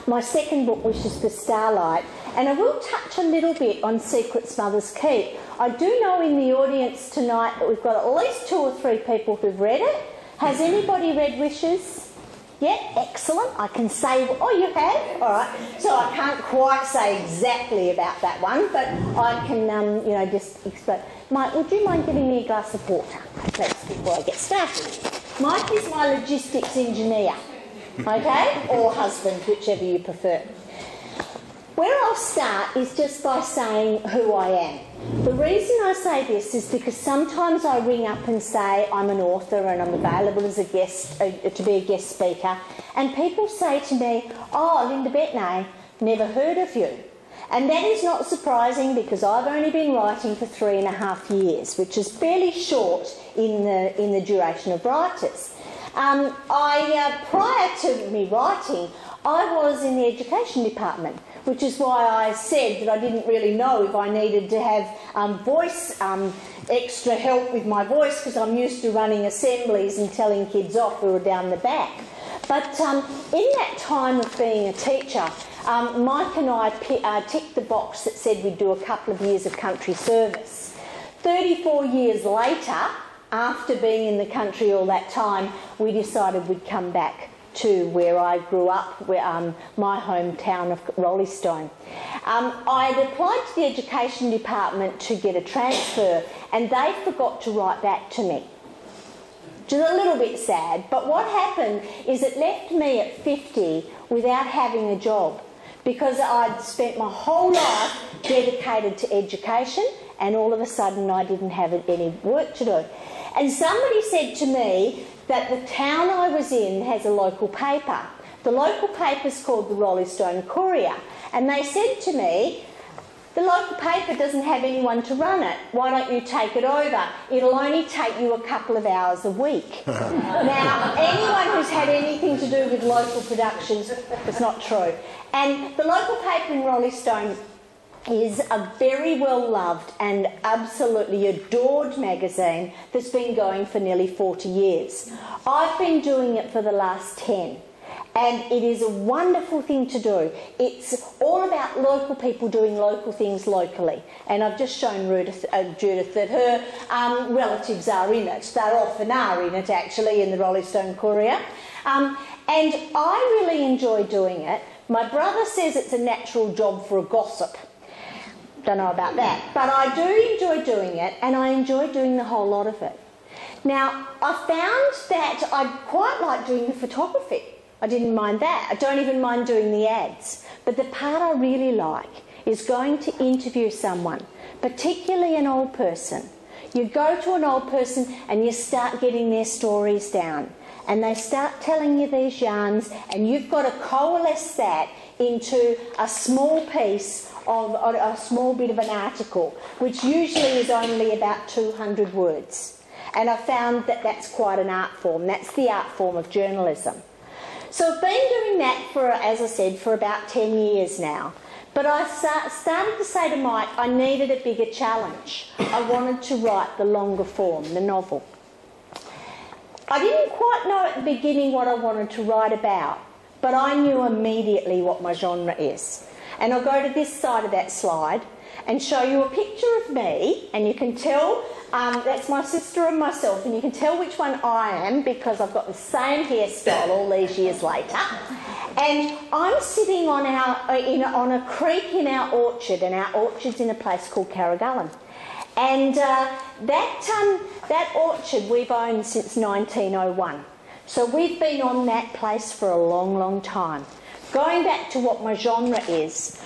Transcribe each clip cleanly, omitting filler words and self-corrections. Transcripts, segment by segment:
my second book, which is for Starlight. And I will touch a little bit on Secrets Mothers Keep. I do know in the audience tonight that we've got at least 2 or 3 people who've read it. Has anybody read Wishes? Yeah, excellent. I can say, oh, you have? All right. So I can't quite say exactly about that one, but I can, you know, just explain. Mike, would you mind giving me a glass of water, please, before I get started? Mike is my logistics engineer, okay, or husband, whichever you prefer. Where I'll start is just by saying who I am. The reason I say this is because sometimes I ring up and say I'm an author and I'm available as a guest, to be a guest speaker, and people say to me, oh, Linda Bettenay, never heard of you. And that is not surprising because I've only been writing for 3.5 years, which is fairly short in the duration of writers. Prior to me writing, I was in the education department, which is why I said that I didn't really know if I needed to have extra help with my voice, because I'm used to running assemblies and telling kids off who were down the back. But in that time of being a teacher, Mike and I ticked the box that said we'd do a couple of years of country service. 34 years later, after being in the country all that time, we decided we'd come back to where I grew up, my hometown of Roleystone. I'd applied to the education department to get a transfer, and they forgot to write back to me, which is a little bit sad. But what happened is it left me at 50 without having a job, because I'd spent my whole life dedicated to education, and all of a sudden I didn't have any work to do. And somebody said to me that the town I was in has a local paper. The local paper is called the Roleystone Courier, and they said to me, the local paper doesn't have anyone to run it, why don't you take it over? It'll only take you a couple of hours a week. Now, anyone who's had anything to do with local productions, it's not true. And the local paper in Roleystone is a very well-loved and absolutely adored magazine that's been going for nearly 40 years. I've been doing it for the last 10. And it is a wonderful thing to do. It's all about local people doing local things locally. And I've just shown Judith that her relatives are in it. They often are in it, actually, in the Roleystone Courier. And I really enjoy doing it. My brother says it's a natural job for a gossip. Don't know about that. But I do enjoy doing it, and I enjoy doing the whole lot of it. Now, I found that I quite like doing the photography. I didn't mind that. I don't even mind doing the ads. But the part I really like is going to interview someone, particularly an old person. You go to an old person and you start getting their stories down, and they start telling you these yarns, and you've got to coalesce that into a small piece of a small bit of an article, which usually is only about 200 words. And I found that that's quite an art form. That's the art form of journalism. So I've been doing that for, as I said, for about 10 years now. But I started to say to Mike, I needed a bigger challenge. I wanted to write the longer form, the novel. I didn't quite know at the beginning what I wanted to write about, but I knew immediately what my genre is. And I'll go to this side of that slide and show you a picture of me, and you can tell that's my sister and myself, and you can tell which one I am because I've got the same hairstyle all these years later. And I'm sitting on a creek in our orchard, and our orchard's in a place called Carragullen. And that orchard we've owned since 1901. So we've been on that place for a long, long time. Going back to what my genre is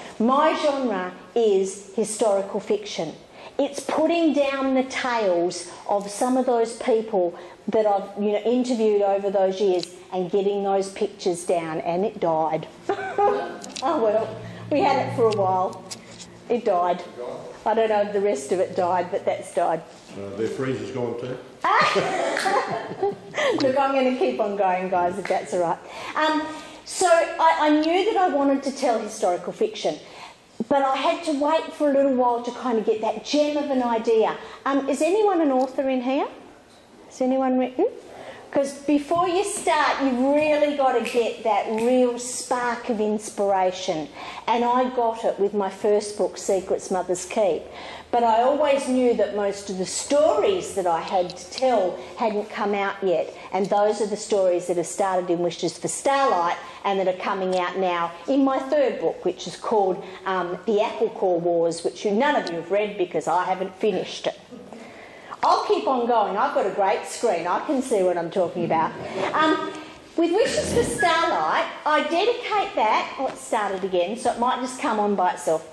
historical fiction. It's putting down the tales of some of those people that I've interviewed over those years and getting those pictures down, and it died. Oh well, we had it for a while. It died. I don't know if the rest of it died, but that's died. Their freezer's gone too. Look, I'm going to keep on going, guys, if that's all right. So I knew that I wanted to tell historical fiction, but I had to wait for a little while to kind of get that gem of an idea. Is anyone an author in here? Has anyone written? Because before you start, you've really got to get that real spark of inspiration. And I got it with my first book, Secrets Mothers Keep. But I always knew that most of the stories that I had to tell hadn't come out yet. And those are the stories that have started in Wishes for Starlight and that are coming out now in my third book, which is called The Apple Core Wars, which none of you have read because I haven't finished it. I'll keep on going. I've got a great screen. I can see what I'm talking about. With Wishes for Starlight, I dedicate that... Oh, it started again, so it might just come on by itself.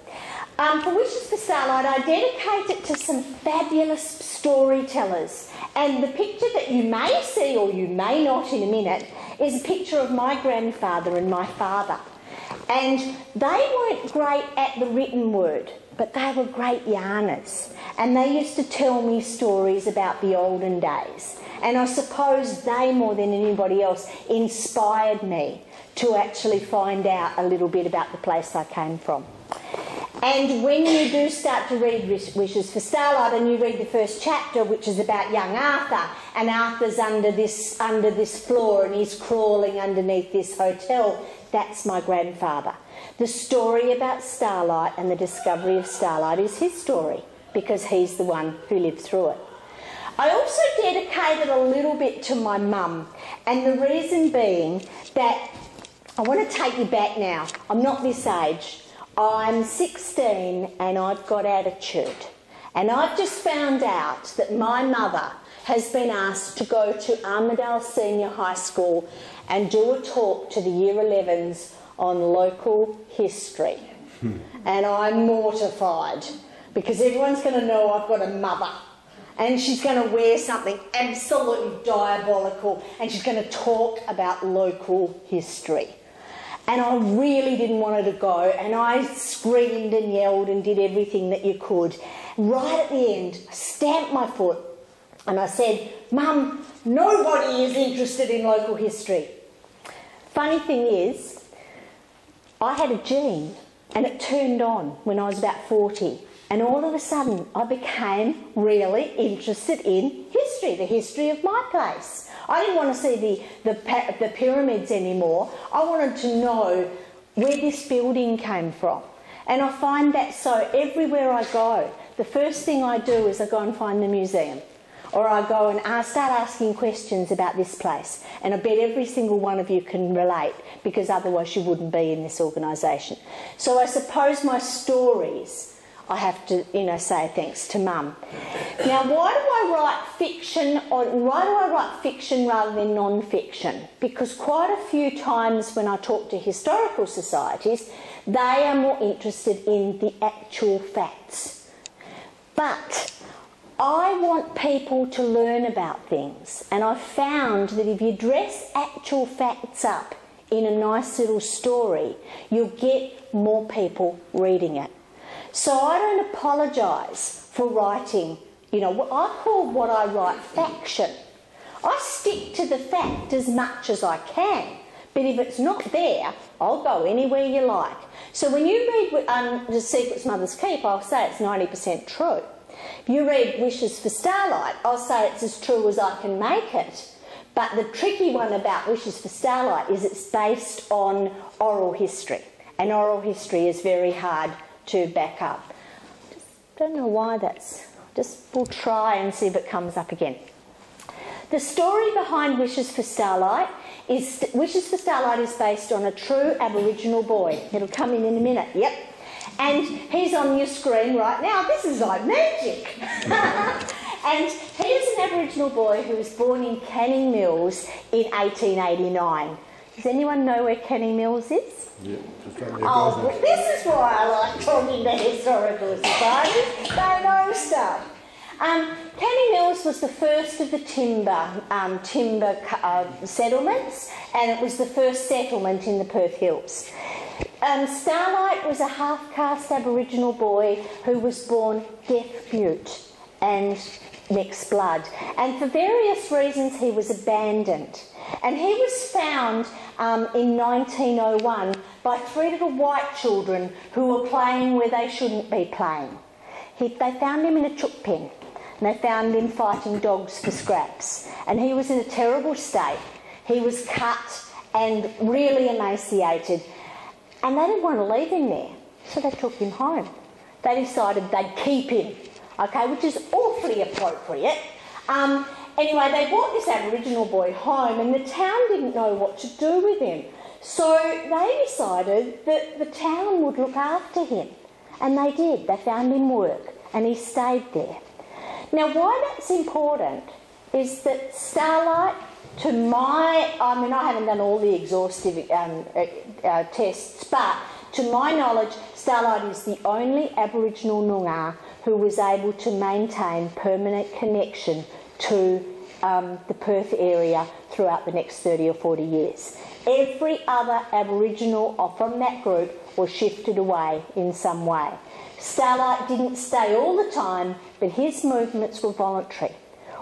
For Wishes for Starlight, I dedicate it to some fabulous storytellers. And the picture that you may see or you may not in a minute is a picture of my grandfather and my father. And they weren't great at the written word, but they were great yarners. And they used to tell me stories about the olden days. And I suppose they, more than anybody else, inspired me to actually find out a little bit about the place I came from. And when you do start to read Wishes for Starlight and you read the first chapter, which is about young Arthur, and Arthur's under this floor and he's crawling underneath this hotel, that's my grandfather. The story about Starlight and the discovery of Starlight is his story, because he's the one who lived through it. I also dedicated a little bit to my mum, and the reason being that I want to take you back now. I'm not this age. I'm 16 and I've got attitude. And I've just found out that my mother has been asked to go to Armadale Senior High School and do a talk to the Year 11s on local history. And I'm mortified because everyone's going to know I've got a mother. And she's going to wear something absolutely diabolical and she's going to talk about local history. And I really didn't want her to go, and I screamed and yelled and did everything that you could. Right at the end, I stamped my foot and I said, "Mum, nobody is interested in local history." Funny thing is, I had a gene and it turned on when I was about 40. And all of a sudden, I became really interested in history, the history of my place. I didn't want to see the pyramids anymore. I wanted to know where this building came from. And I find that so everywhere I go, the first thing I do is I go and find the museum. Or I go and start asking questions about this place. And I bet every single one of you can relate, because otherwise you wouldn't be in this organisation. So I suppose my stories, I have to, say thanks to Mum. Now, why do I write fiction rather than non-fiction? Because quite a few times when I talk to historical societies, they are more interested in the actual facts. But I want people to learn about things, and I've found that if you dress actual facts up in a nice little story, you'll get more people reading it. So I don't apologise for writing, I call what I write faction. I stick to the fact as much as I can, but if it's not there, I'll go anywhere you like. So when you read The Secrets Mothers Keep, I'll say it's 90% true. If you read Wishes for Starlight, I'll say it's as true as I can make it. But the tricky one about Wishes for Starlight is it's based on oral history, and oral history is very hard to back up. Just don't know why we'll try and see if it comes up again. The story behind Wishes for Starlight is based on a true Aboriginal boy. It'll come in a minute, yep. And he's on your screen right now. This is like magic. And he's an Aboriginal boy who was born in Canning Mills in 1889. Does anyone know where Canning Mills is? Yeah, just up there. Oh, well, this is why I like talking to historical societies. They know stuff. Canning Mills was the first of the timber settlements, and it was the first settlement in the Perth Hills. Starlight was a half-caste Aboriginal boy who was born deaf-mute and mixed blood, and for various reasons he was abandoned. And he was found in 1901 by 3 little white children who were playing where they shouldn't be playing. They found him in a chook pen. and they found him fighting dogs for scraps. And he was in a terrible state. He was cut and really emaciated, and they didn't want to leave him there, so they took him home. They decided they'd keep him, okay, which is awfully appropriate. Anyway, they brought this Aboriginal boy home, and the town didn't know what to do with him. So they decided that the town would look after him. And they did. They found him work, and he stayed there. Now, why that's important is that Starlight, to my... I mean, I haven't done all the exhaustive tests, but to my knowledge, Starlight is the only Aboriginal Noongar who was able to maintain permanent connection to the Perth area throughout the next 30 or 40 years. Every other Aboriginal from that group was shifted away in some way. Starlight didn't stay all the time, but his movements were voluntary.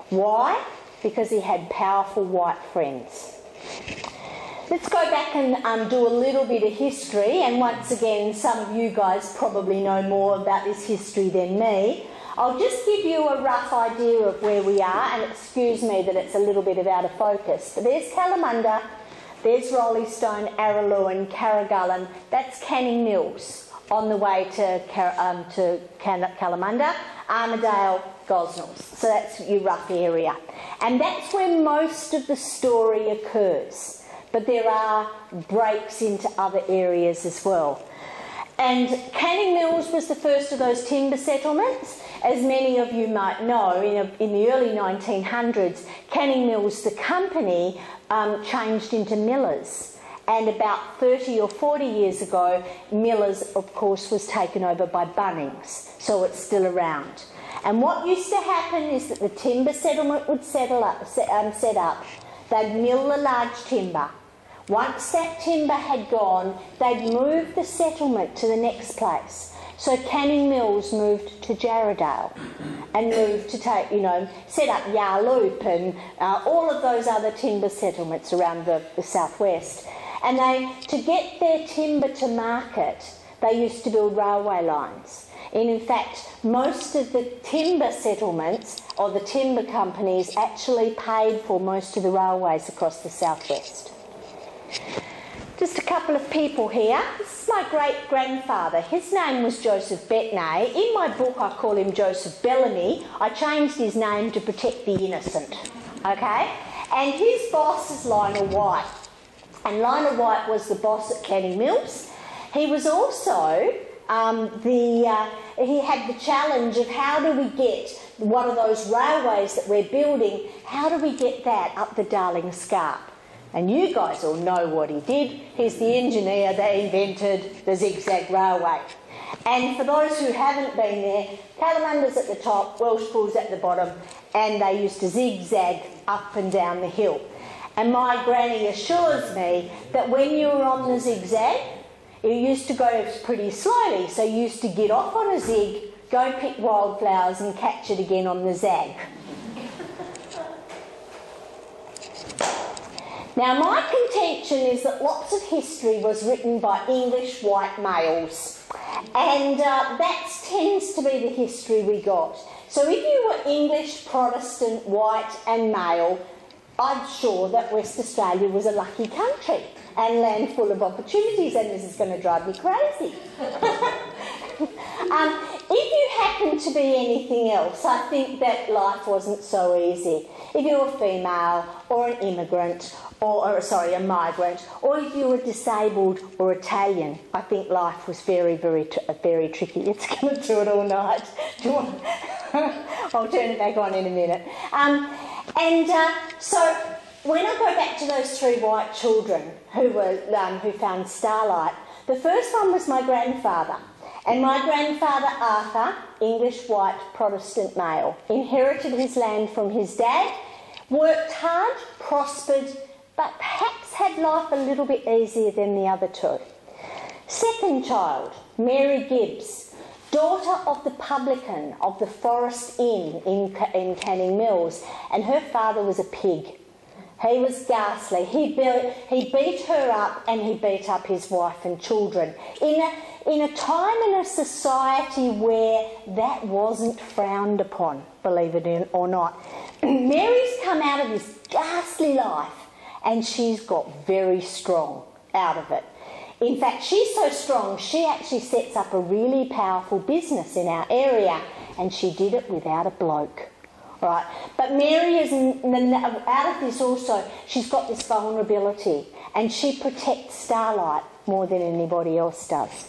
Why? Because he had powerful white friends. Let's go back and do a little bit of history, and once again, some of you guys probably know more about this history than me. I'll just give you a rough idea of where we are, and excuse me that it's a little bit out of focus. But there's Kalamunda, there's Roleystone, Araluen, Carragullen, that's Canning Mills on the way to Kalamunda, Armidale, Gosnells. So that's your rough area. And that's where most of the story occurs. But there are breaks into other areas as well. And Canning Mills was the first of those timber settlements. As many of you might know, in the early 1900s, Canning Mills, the company, changed into Millers. And about 30 or 40 years ago, Millers, of course, was taken over by Bunnings. So it's still around. And what used to happen is that the timber settlement would set up. They'd mill the large timber. Once that timber had gone, they'd move the settlement to the next place. So Canning Mills moved to Jarradale and moved to set up Yarloop and all of those other timber settlements around the southwest. And to get their timber to market, they used to build railway lines. And in fact, most of the timber settlements or the timber companies actually paid for most of the railways across the southwest. Just a couple of people here. This is my great-grandfather. His name was Joseph Bettenay. In my book, I call him Joseph Bellamy. I changed his name to protect the innocent, okay? And his boss is Lionel White. And Lionel White was the boss at Canning Mills. He was also he had the challenge of how do we get one of those railways that we're building, how do we get that up the Darling Scarp? And you guys all know what he did. He's the engineer that invented the zigzag railway. And for those who haven't been there, Calamunda's at the top, Welshpool's at the bottom, and they used to zigzag up and down the hill. And my granny assures me that when you were on the zigzag, it used to go pretty slowly, so you used to get off on a zig, go pick wildflowers and catch it again on the zag. Now, my contention is that lots of history was written by English white males, and that tends to be the history we got. So if you were English, Protestant, white and male, I'm sure that West Australia was a lucky country and land full of opportunities, and this is going to drive me crazy. If you happen to be anything else, I think that life wasn't so easy. If you were female or an immigrant, or a migrant, or if you were disabled or Italian, I think life was very, very tricky. It's going to do it all night. Do you want? I'll turn it back on in a minute. So when I go back to those three white children who found Starlight, the first one was my grandfather. And my grandfather Arthur, English white Protestant male, inherited his land from his dad, worked hard, prospered, but perhaps had life a little bit easier than the other two. Second child, Mary Gibbs, daughter of the publican of the Forest Inn in Canning Mills, and her father was a pig. He was ghastly. He beat her up and he beat up his wife and children in a time in a society where that wasn't frowned upon, believe it or not. Mary's come out of this ghastly life and she's got very strong out of it. In fact, she's so strong, she actually sets up a really powerful business in our area, and she did it without a bloke. Right, but Mary is out of this also. She's got this vulnerability, and she protects Starlight more than anybody else does.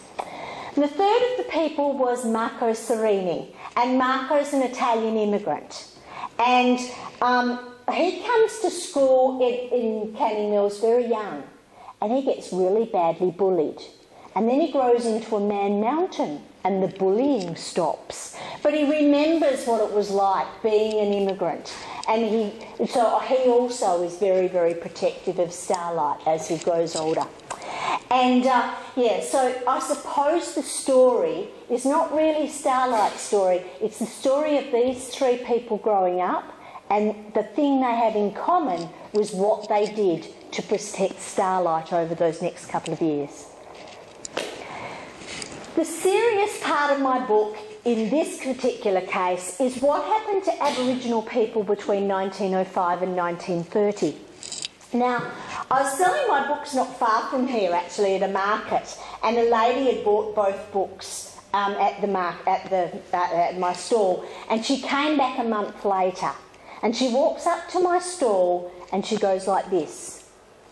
And the third of the people was Marco Serini, and Marco's an Italian immigrant, and he comes to school in Canning Mills very young, and he gets really badly bullied, and then he grows into a man mountain. And the bullying stops. But he remembers what it was like being an immigrant. And he also is very, very protective of Starlight as he grows older. And, so I suppose the story is not really Starlight's story. It's the story of these three people growing up, and the thing they had in common was what they did to protect Starlight over those next couple of years. The serious part of my book in this particular case is what happened to Aboriginal people between 1905 and 1930. Now, I was selling my books not far from here, actually, at a market, and a lady had bought both books at my stall, and she came back a month later, and she walks up to my stall and she goes like this: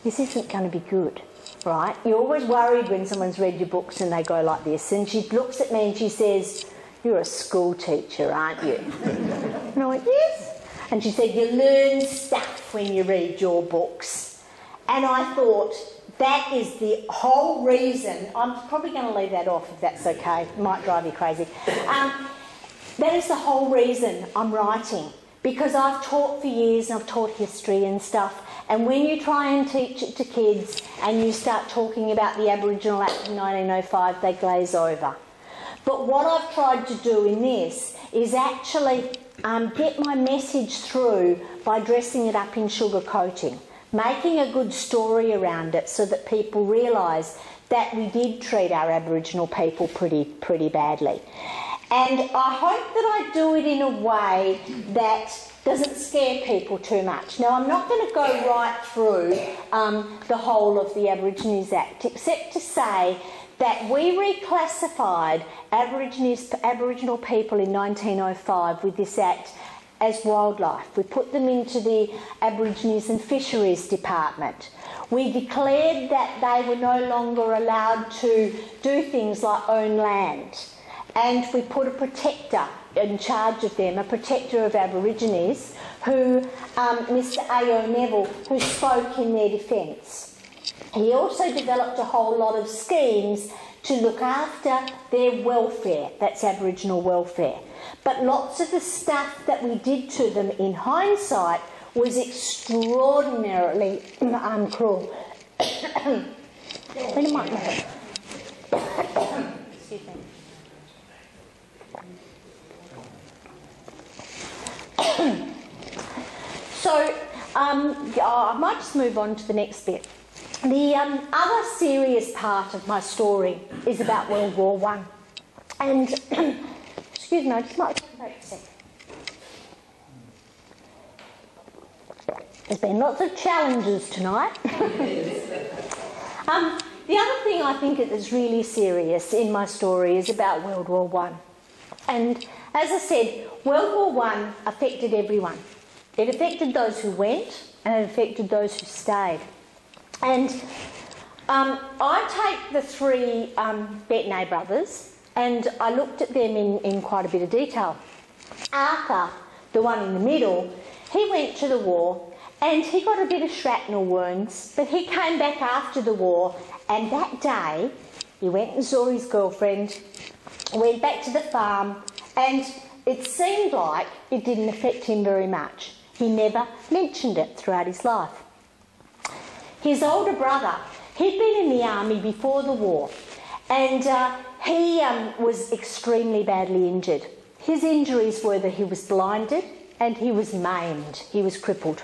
"This isn't going to be good." Right? You're always worried when someone's read your books and they go like this. And she looks at me and she says, "You're a school teacher, aren't you?" And I went, "Yes." And she said, "You learn stuff when you read your books." And I thought, that is the whole reason. I'm probably going to leave that off if that's okay. It might drive you crazy. That is the whole reason I'm writing. Because I've taught for years and I've taught history and stuff. And when you try and teach it to kids and you start talking about the Aboriginal Act of 1905, they glaze over. But what I've tried to do in this is actually get my message through by dressing it up in sugar coating, making a good story around it so that people realise that we did treat our Aboriginal people pretty badly. And I hope that I do it in a way that doesn't scare people too much. Now, I'm not going to go right through the whole of the Aborigines Act, except to say that we reclassified Aboriginal people in 1905 with this Act as wildlife. We put them into the Aborigines and Fisheries Department. We declared that they were no longer allowed to do things like own land. And we put a protector in charge of them, a protector of Aborigines, who, Mr A.O. Neville, who spoke in their defence. He also developed a whole lot of schemes to look after their welfare, that's Aboriginal welfare. But lots of the stuff that we did to them in hindsight was extraordinarily cruel. Excuse me. So, I might just move on to the next bit. The other serious part of my story is about World War I. And, excuse me, I just might take a second. There's been lots of challenges tonight. The other thing I think is really serious in my story is about World War I. And as I said, World War I affected everyone. It affected those who went and it affected those who stayed. And I take the three Bettenay brothers and I looked at them in quite a bit of detail. Arthur, the one in the middle, he went to the war and he got a bit of shrapnel wounds, but he came back after the war, and that day he went and saw his girlfriend, went back to the farm, and it seemed like it didn't affect him very much. He never mentioned it throughout his life. His older brother, he'd been in the army before the war, and he was extremely badly injured. His injuries were that he was blinded and he was maimed, he was crippled.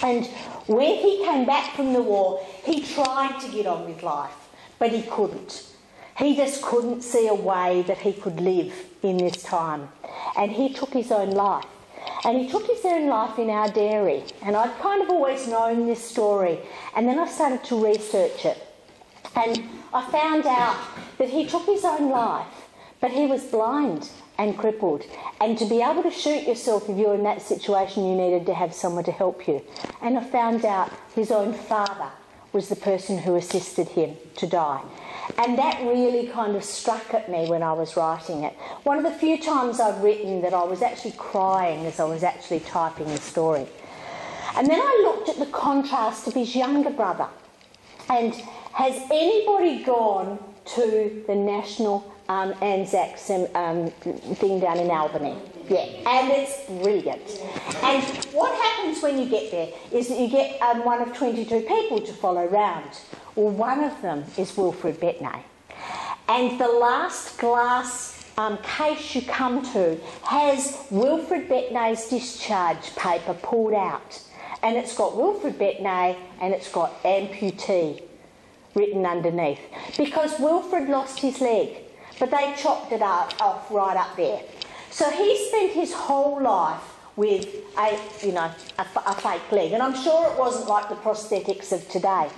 And when he came back from the war, he tried to get on with life, but he couldn't. He just couldn't see a way that he could live in this time. And he took his own life. And he took his own life in our dairy. And I'd kind of always known this story. And then I started to research it. And I found out that he took his own life, but he was blind and crippled. And to be able to shoot yourself if you're in that situation, you needed to have someone to help you. And I found out his own father was the person who assisted him to die. And that really kind of struck at me when I was writing it. One of the few times I've written that I was actually crying as I was actually typing the story. And then I looked at the contrast of his younger brother. And has anybody gone to the National Anzac thing down in Albany? Yeah, and it's brilliant. And what happens when you get there is that you get one of 22 people to follow round. Well, one of them is Wilfred Bettenay. And the last glass case you come to has Wilfred Bettenay's discharge paper pulled out. And it's got Wilfred Bettenay and it's got amputee written underneath. Because Wilfred lost his leg, but they chopped it off right up there. So he spent his whole life with a fake leg. And I'm sure it wasn't like the prosthetics of today.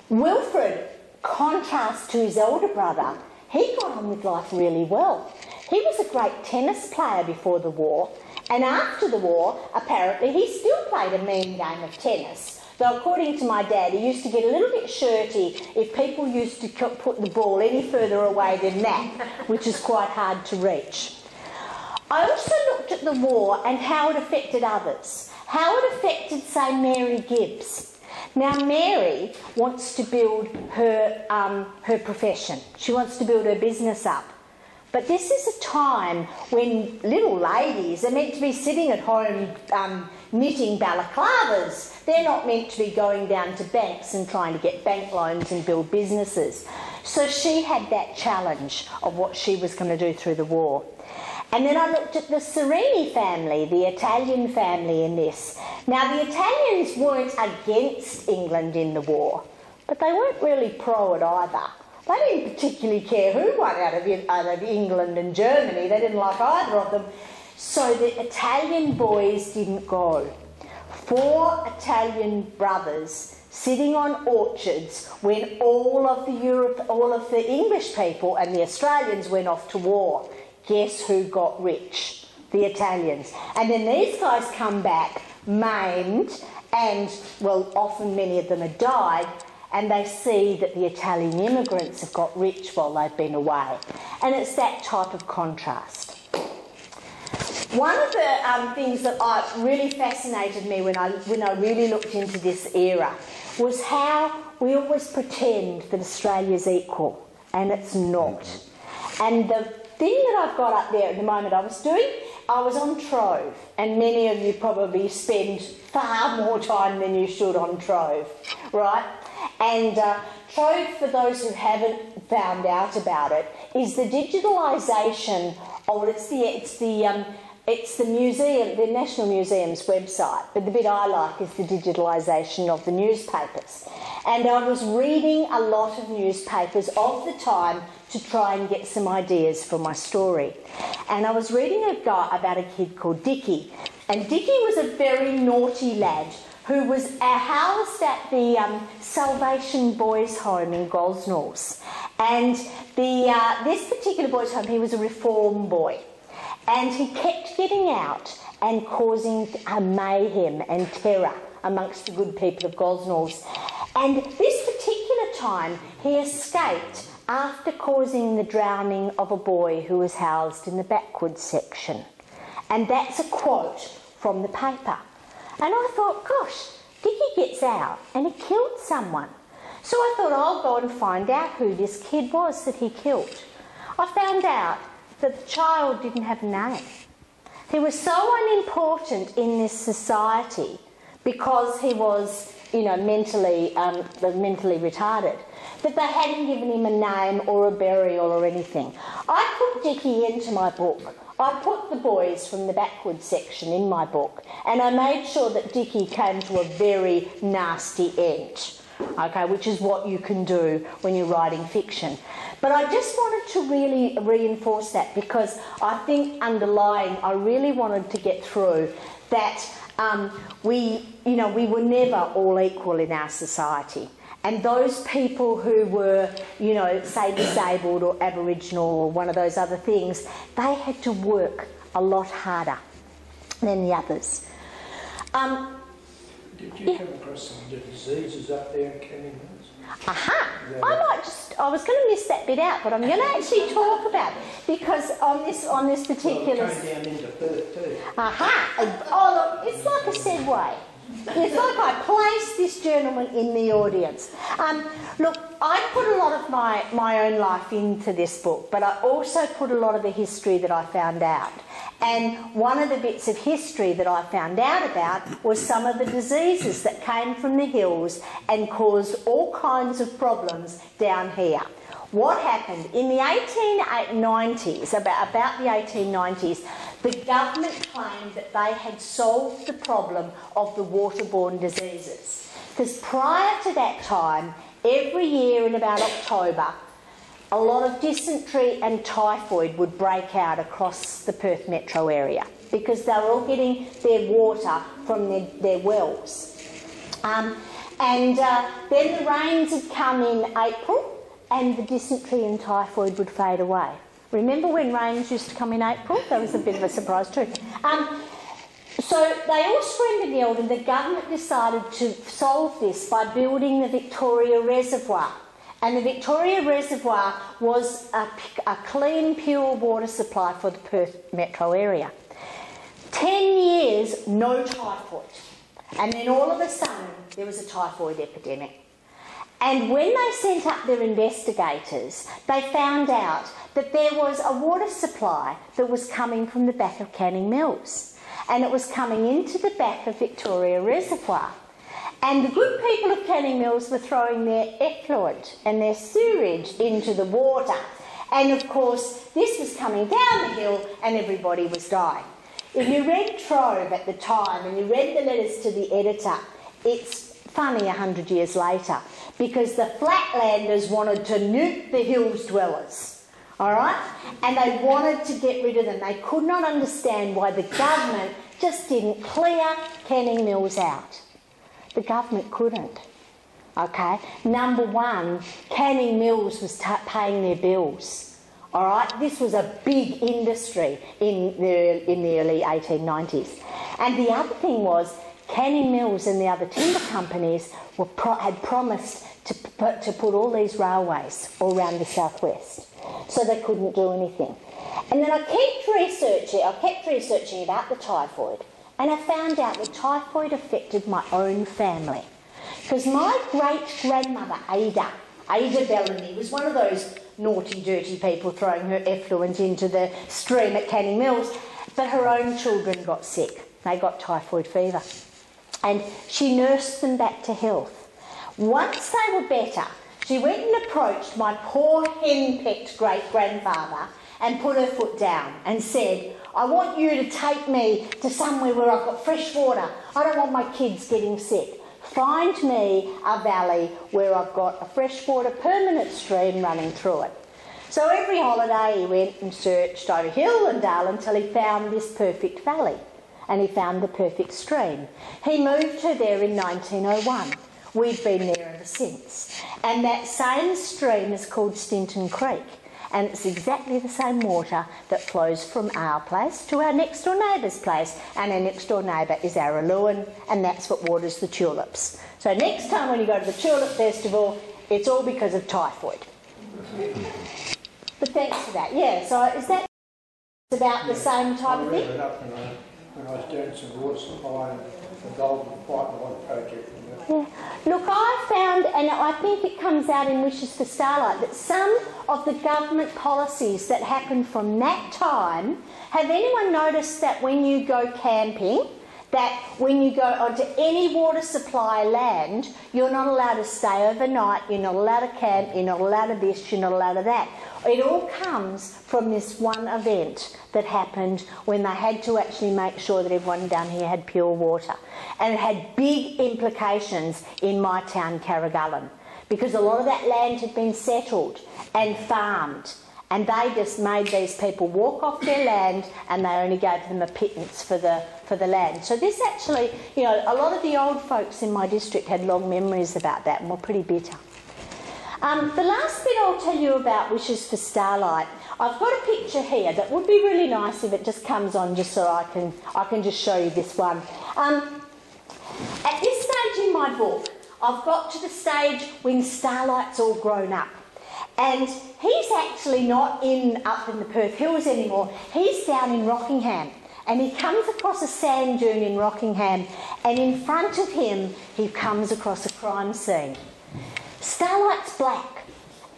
Wilfred, contrast to his elder brother, he got on with life really well. He was a great tennis player before the war, and after the war, apparently, he still played a mean game of tennis. Though according to my dad, he used to get a little bit shirty if people used to put the ball any further away than that, which is quite hard to reach. I also looked at the war and how it affected others, how it affected, say, Mary Gibbs. Now, Mary wants to build her profession. She wants to build her business up. But this is a time when little ladies are meant to be sitting at home knitting balaclavas. They're not meant to be going down to banks and trying to get bank loans and build businesses. So she had that challenge of what she was going to do through the war. And then I looked at the Serini family, the Italian family in this. Now, the Italians weren't against England in the war, but they weren't really pro it either. They didn't particularly care who won out of England and Germany. They didn't like either of them. So the Italian boys didn't go. 4 Italian brothers sitting on orchards when all of the English people and the Australians went off to war. Guess who got rich? The Italians. And then these guys come back maimed and, well, often many of them had died, and they see that the Italian immigrants have got rich while they've been away. And it's that type of contrast. One of the things that really fascinated me when I really looked into this era was how we always pretend that Australia's equal, and it's not. And the thing that I've got up there at the moment I was on Trove, and many of you probably spend far more time than you should on Trove, right? And Trove, for those who haven't found out about it, is the digitalisation. It's the museum, the National Museum's website, but the bit I like is the digitalisation of the newspapers. And I was reading a lot of newspapers of the time to try and get some ideas for my story. And I was reading about a kid called Dickie. And Dickie was a very naughty lad who was housed at the Salvation Boys' Home in Gosnells. And this particular boys' home, he was a reform boy. And he kept getting out and causing mayhem and terror amongst the good people of Gosnells. And this particular time, he escaped after causing the drowning of a boy who was housed in the backwoods section. And that's a quote from the paper. And I thought, gosh, Dickie gets out and he killed someone. So I thought, I'll go and find out who this kid was that he killed. I found out that the child didn't have a name. He was so unimportant in this society because he was, mentally retarded, that they hadn't given him a name or a burial or anything. I put Dickie into my book. I put the boys from the backwoods section in my book, and I made sure that Dickie came to a very nasty end, okay, which is what you can do when you're writing fiction. But I just wanted to really reinforce that, because I think underlying, I really wanted to get through that we were never all equal in our society. And those people who were, say disabled or Aboriginal or one of those other things, they had to work a lot harder than the others. Did you come across some of the diseases up there in Canning Mills? I was going to miss that bit out, but I'm going to actually talk about it, because on this particular... Well, it came down into Perth too. Oh, look, it's like a segue. It's like I placed this gentleman in the audience. Look, I put a lot of my own life into this book, but I also put a lot of the history that I found out. And one of the bits of history that I found out about was some of the diseases that came from the hills and caused all kinds of problems down here. What happened in the 1890s, about the 1890s, the government claimed that they had solved the problem of the waterborne diseases. Because prior to that time, every year in about October, a lot of dysentery and typhoid would break out across the Perth metro area, because they were all getting their water from their wells. Then the rains had come in April, and the dysentery and typhoid would fade away. Remember when rains used to come in April? That was a bit of a surprise too. So they all screamed and yelled, and the government decided to solve this by building the Victoria Reservoir. And the Victoria Reservoir was a clean, pure water supply for the Perth metro area. 10 years, no typhoid. And then all of a sudden, there was a typhoid epidemic. And when they sent up their investigators, they found out that there was a water supply that was coming from the back of Canning Mills. And it was coming into the back of Victoria Reservoir. And the good people of Canning Mills were throwing their effluent and their sewage into the water. And of course, this was coming down the hill and everybody was dying. If you read Trove at the time and you read the letters to the editor, it's funny 100 years later, because the flatlanders wanted to nuke the hills dwellers, all right? And they wanted to get rid of them. They could not understand why the government just didn't clear Canning Mills out. The government couldn't, okay? Number one, Canning Mills was paying their bills, all right? This was a big industry in the early 1890s. And the other thing was, Canning Mills and the other timber companies had promised to put all these railways all around the southwest, so they couldn't do anything. And then I kept researching about the typhoid, and I found out that typhoid affected my own family. Because my great-grandmother, Ada Bettenay, was one of those naughty, dirty people throwing her effluent into the stream at Canning Mills, but her own children got sick. They got typhoid fever. And she nursed them back to health. Once they were better, she went and approached my poor henpecked great-grandfather and put her foot down and said, I want you to take me to somewhere where I've got fresh water. I don't want my kids getting sick. Find me a valley where I've got a freshwater permanent stream running through it. So every holiday he went and searched over hill and dale until he found this perfect valley. And he found the perfect stream. He moved her there in 1901. We've been there ever since. And that same stream is called Stinton Creek. And it's exactly the same water that flows from our place to our next door neighbour's place. And our next door neighbour is Araluen, and that's what waters the tulips. So next time when you go to the Tulip Festival, it's all because of typhoid. But thanks for that. Yeah, so is that about the same type of thing? When I was doing some water supply and the Golden Pipeline project. Yeah. Look, I found, and I think it comes out in Wishes for Starlight, that some of the government policies that happened from that time, have anyone noticed that when you go camping, that when you go onto any water supply land, you're not allowed to stay overnight, you're not allowed to camp, you're not allowed to this, you're not allowed to that. It all comes from this one event that happened when they had to actually make sure that everyone down here had pure water. And it had big implications in my town, Carragullen, because a lot of that land had been settled and farmed. And they just made these people walk off their land, and they only gave them a pittance for the land. So this actually, you know, a lot of the old folks in my district had long memories about that and were pretty bitter. The last bit I'll tell you about Wishes for Starlight, I've got a picture here that would be really nice if it just comes on, just so I can just show you this one. At this stage in my book, I've got to the stage when Starlight's all grown up. And he's actually not up in the Perth Hills anymore. He's down in Rockingham. And he comes across a sand dune in Rockingham, and in front of him, he comes across a crime scene. Starlight's black,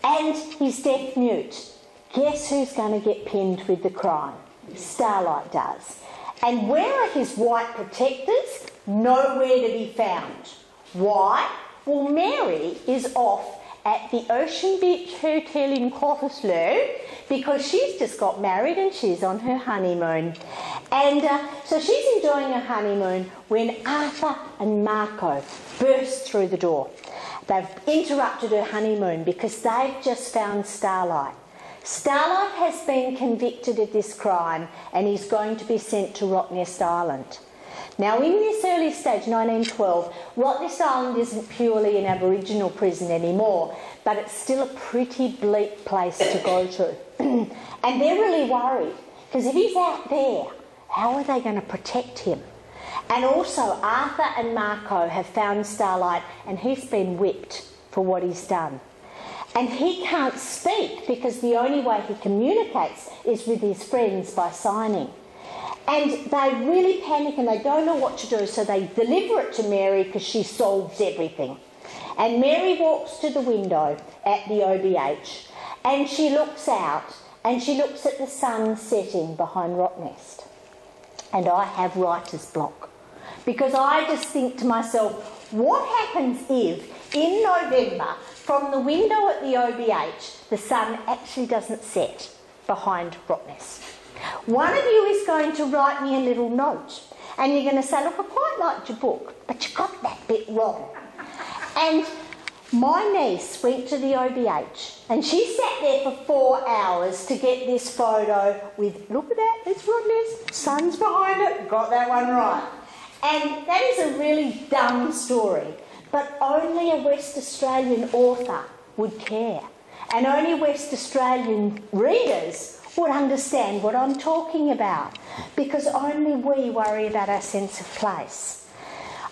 and he's deaf mute. Guess who's going to get pinned with the crime? Starlight does. And where are his white protectors? Nowhere to be found. Why? Well, Mary is off at the Ocean Beach Hotel in Cottesloe because she's just got married and she's on her honeymoon. And so she's enjoying her honeymoon when Arthur and Marco burst through the door. They've interrupted her honeymoon because they've just found Starlight. Starlight has been convicted of this crime and he's going to be sent to Rottnest Island. Now, in this early stage, 1912, Rottnest Island isn't purely an Aboriginal prison anymore, but it's still a pretty bleak place to go to. And they're really worried, because if he's out there, how are they going to protect him? And also, Arthur and Marco have found Starlight, and he's been whipped for what he's done. And he can't speak, because the only way he communicates is with his friends by signing. And they really panic and they don't know what to do, so they deliver it to Mary because she solves everything. And Mary walks to the window at the OBH and she looks out and she looks at the sun setting behind Rottnest. And I have writer's block because I just think to myself, what happens if in November from the window at the OBH the sun actually doesn't set behind Rottnest? One of you is going to write me a little note and you're going to say, look, I quite liked your book, but you got that bit wrong. And my niece went to the OBH and she sat there for 4 hours to get this photo with, look at that, it's Rottnest, sun's behind it, got that one right. And that is a really dumb story, but only a West Australian author would care. And only West Australian readers would understand what I'm talking about, because only we worry about our sense of place.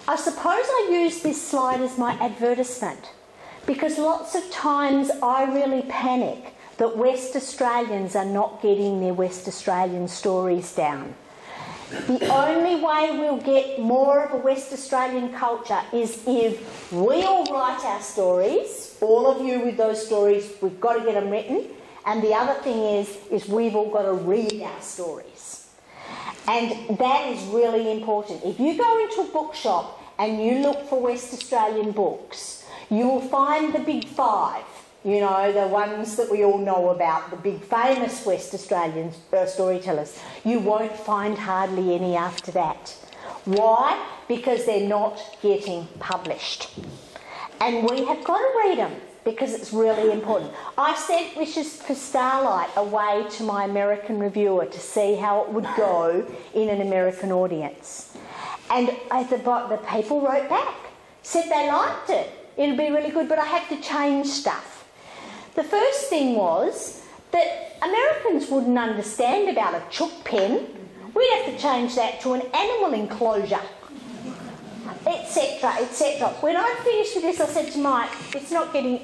I suppose I use this slide as my advertisement, because lots of times I really panic that West Australians are not getting their West Australian stories down. The only way we'll get more of a West Australian culture is if we all write our stories, all of you with those stories, we've got to get them written. And the other thing is we've all got to read our stories. And that is really important. If you go into a bookshop and you look for West Australian books, you will find the big five, you know, the ones that we all know about, the big famous West Australian storytellers. You won't find hardly any after that. Why? Because they're not getting published. And we have got to read them, because it's really important. I sent Wishes for Starlight away to my American reviewer to see how it would go in an American audience. And the people wrote back, said they liked it. It'll be really good, but I had to change stuff. The first thing was that Americans wouldn't understand about a chook pen. We'd have to change that to an animal enclosure, etc., etc. When I finished with this, I said to Mike,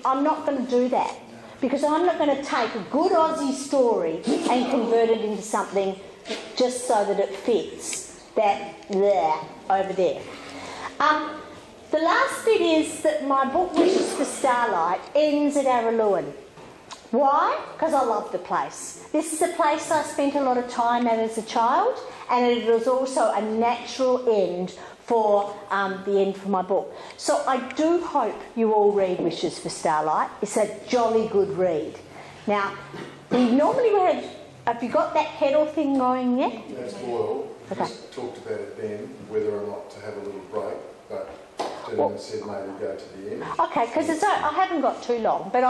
I'm not going to do that, because I'm not going to take a good Aussie story and convert it into something just so that it fits that there, over there. The last bit is that my book, Wishes for Starlight, ends at Araluen. Why? Because I love the place. This is a place I spent a lot of time at as a child, and it was also a natural end for the end for my book. So I do hope you all read Wishes for Starlight. It's a jolly good read. Now, we normally have you got that kettle thing going yet? That's boiled. We Okay. just talked about it then, whether or not to have a little break, but gentleman said maybe go to the end. Okay, because I haven't got too long, but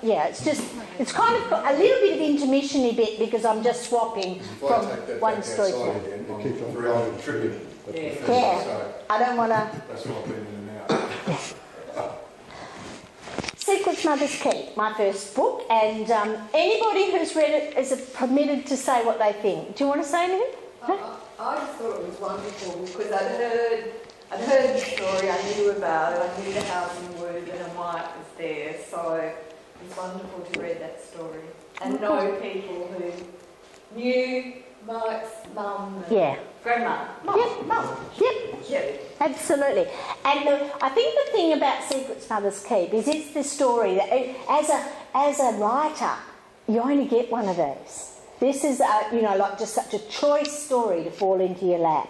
yeah, it's kind of got a little bit of intermission-y bit because I'm just swapping If I from take that one back story to outside another. again, I'm very contributing. Yeah, So I don't want to... that's what I've been in and out. Secret's Mother's Key, my first book, and anybody who's read it is permitted to say what they think. Do you want to say anything? I just thought it was wonderful because I'd heard the story, I knew about it, I knew the house in Wood and Mike was there, so it was wonderful to read that story and know people who knew Mike's mum and Yeah. grandma. Yep, Mum. yep, absolutely. And I think the thing about Secret's Mother's Keep is it's the story that, as a writer, you only get one of these. This is, like just such a choice story to fall into your lap.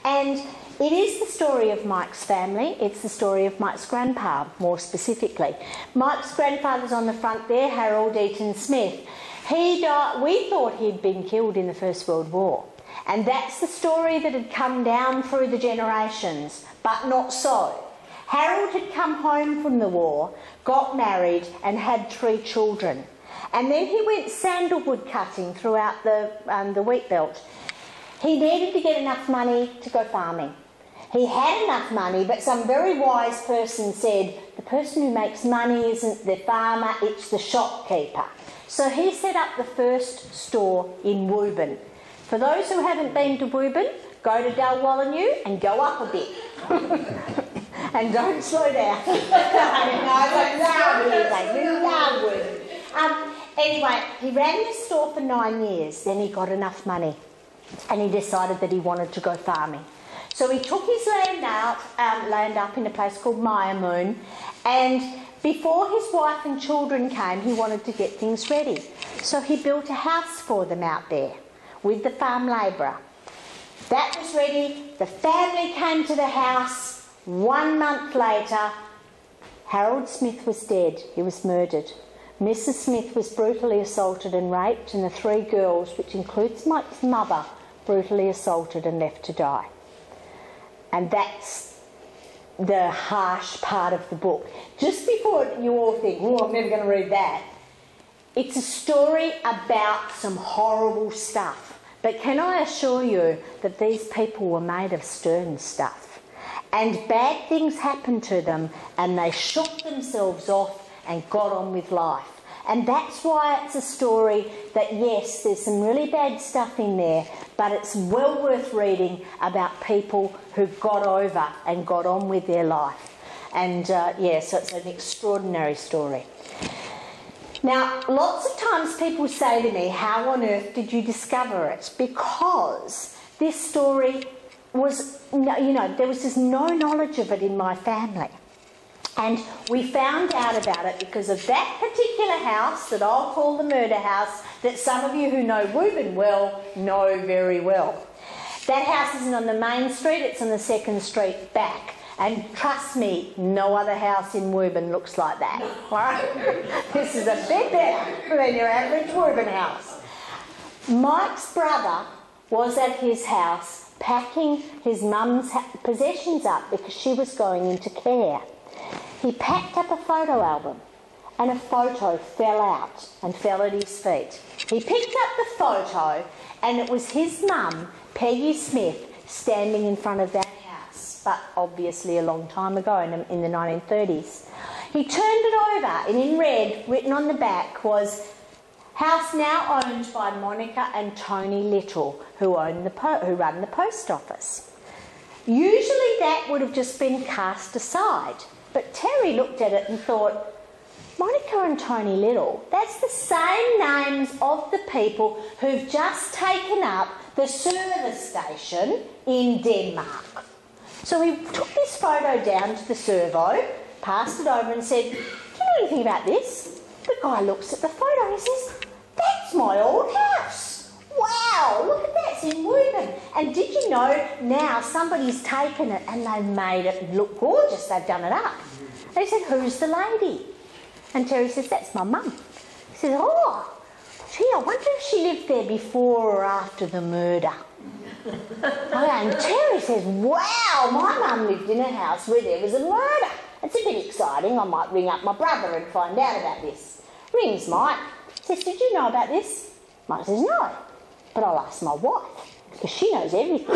And it is the story of Mike's family. It's the story of Mike's grandpa, more specifically. Mike's grandfather's on the front there, Harold Eaton Smith. He died, we thought he'd been killed in the First World War. And that's the story that had come down through the generations, but not so. Harold had come home from the war, got married and had 3 children. And then he went sandalwood cutting throughout the wheat belt. He needed to get enough money to go farming. He had enough money, but some very wise person said, the person who makes money isn't the farmer, it's the shopkeeper. So he set up the first store in Woburn. For those who haven't been to Woburn, go to Dalwallinu and go up a bit. And don't slow down. Anyway, he ran this store for 9 years. Then he got enough money and he decided that he wanted to go farming. So he took his land up in a place called Myamoon, and before his wife and children came, he wanted to get things ready. So he built a house for them out there with the farm labourer. That was ready. The family came to the house. 1 month later, Harold Smith was dead. He was murdered. Mrs. Smith was brutally assaulted and raped, and the 3 girls, which includes Mike's mother, brutally assaulted and left to die. And that's the harsh part of the book. Just before you all think, oh, I'm never going to read that, it's a story about some horrible stuff. But can I assure you that these people were made of stern stuff? And bad things happened to them, and they shook themselves off and got on with life. And that's why it's a story that, yes, there's some really bad stuff in there, but it's well worth reading about people who got over and got on with their life. And, so it's an extraordinary story. Now, lots of times people say to me, how on earth did you discover it? Because this story was, there was just no knowledge of it in my family. And we found out about it because of that particular house that I'll call the murder house, that some of you who know Woburn well know very well. That house isn't on the main street, it's on the second street back. And trust me, no other house in Woburn looks like that. Right? This is a bit better than your average Woburn house. Mike's brother was at his house packing his mum's possessions up because she was going into care. He packed up a photo album and a photo fell out and fell at his feet. He picked up the photo and it was his mum, Peggy Smith, standing in front of that house, but obviously a long time ago in the 1930s. He turned it over and in red, written on the back, was house now owned by Monica and Tony Little, who run the post office. Usually that would have just been cast aside. But Terry looked at it and thought, Monica and Tony Little, that's the same names of the people who've just taken up the service station in Denmark. So he took this photo down to the servo, passed it over and said, do you know anything about this? The guy looks at the photo and he says, that's my old house. Wow, look at that, it's in Woburn. And did you know now somebody's taken it and they've made it look gorgeous, they've done it up. And he said, who's the lady? And Terry says, that's my mum. He says, oh, gee, I wonder if she lived there before or after the murder. And Terry says, wow, my mum lived in a house where there was a murder. It's a bit exciting. I might ring up my brother and find out about this. Rings Mike. Says, did you know about this? Mike says, no, but I'll ask my wife because she knows everything.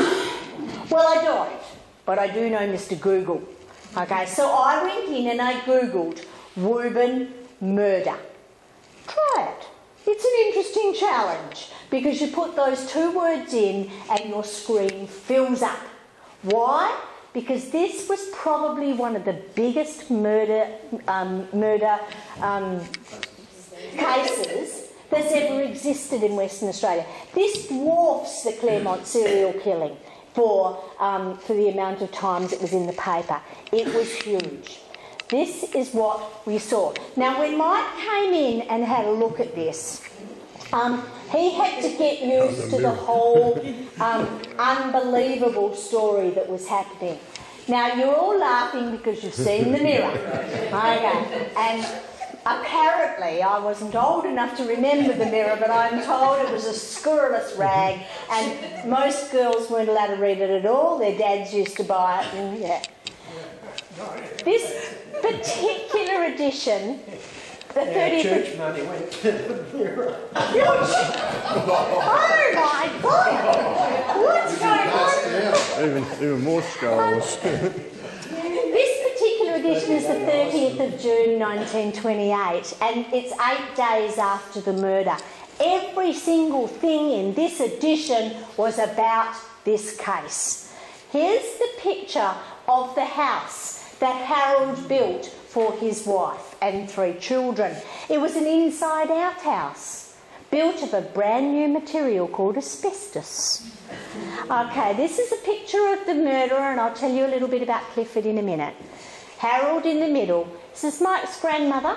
Well, I don't, but I do know Mr. Google. Okay, so I went in and I Googled Woburn murder. Try it. It's an interesting challenge because you put those two words in and your screen fills up. Why? Because this was probably one of the biggest murder cases that's ever existed in Western Australia. This dwarfs the Claremont serial killing for the amount of times it was in the paper. It was huge. This is what we saw. Now, when Mike came in and had a look at this, he had to get used to the whole unbelievable story that was happening. Now, you're all laughing because you've seen the mirror. Okay. And apparently, I wasn't old enough to remember the mirror, but I'm told it was a scurrilous rag, and most girls weren't allowed to read it at all. Their dads used to buy it, and yeah. This particular edition, the 30th... church money went to the mirror. Oh my God! What's going on? Even more scholars. This particular edition is the 30th of June 1928, and it's 8 days after the murder. Every single thing in this edition was about this case. Here's the picture of the house that Harold built for his wife and 3 children. It was an inside-out house, built of a brand new material called asbestos. Okay, this is a picture of the murderer, and I'll tell you a little bit about Clifford in a minute. Harold in the middle. This is Mike's grandmother,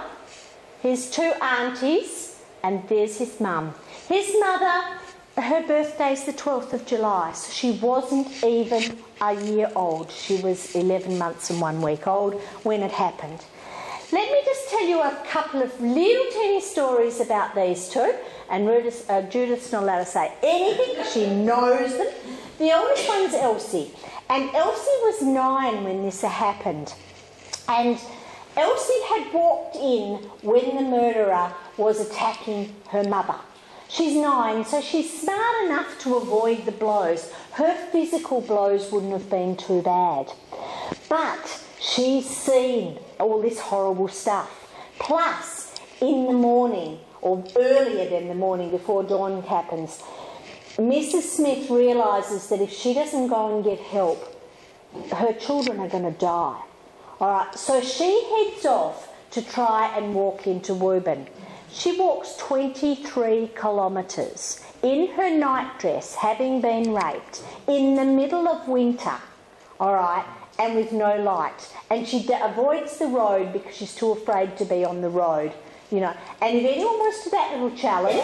his 2 aunties, and there's his mum. His mother, her birthday's the 12th of July, so she wasn't even a year old. She was 11 months and 1 week old when it happened. Let me just tell you a couple of little teeny stories about these 2, and Judith's not allowed to say anything. She knows them. The oldest one's Elsie, and Elsie was 9 when this happened. And Elsie had walked in when the murderer was attacking her mother. She's 9, so she's smart enough to avoid the blows. Her physical blows wouldn't have been too bad. But she's seen all this horrible stuff. Plus, in the morning, or earlier than the morning before dawn happens, Mrs. Smith realises that if she doesn't go and get help, her children are going to die. All right, so she heads off to try and walk into Woburn. She walks 23 kilometres in her nightdress, having been raped, in the middle of winter, all right, and with no light. And she avoids the road because she's too afraid to be on the road, you know. And if anyone wants to that little challenge,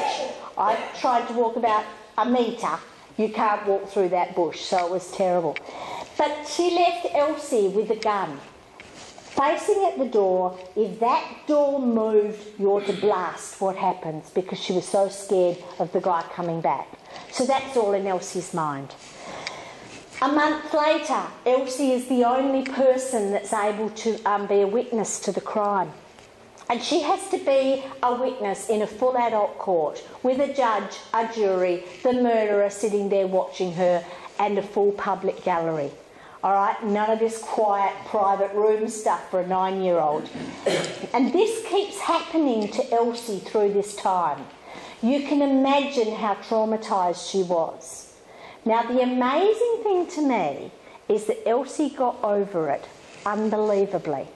I tried to walk about a metre. You can't walk through that bush, so it was terrible. But she left Elsie with a gun, facing at the door. If that door moved, you're to blast what happens, because she was so scared of the guy coming back. So that's all in Elsie's mind. A month later, Elsie is the only person that's able to be a witness to the crime. And she has to be a witness in a full adult court with a judge, a jury, the murderer sitting there watching her, and a full public gallery. All right, none of this quiet private room stuff for a 9-year-old. And this keeps happening to Elsie through this time. You can imagine how traumatised she was. Now, the amazing thing to me is that Elsie got over it unbelievably.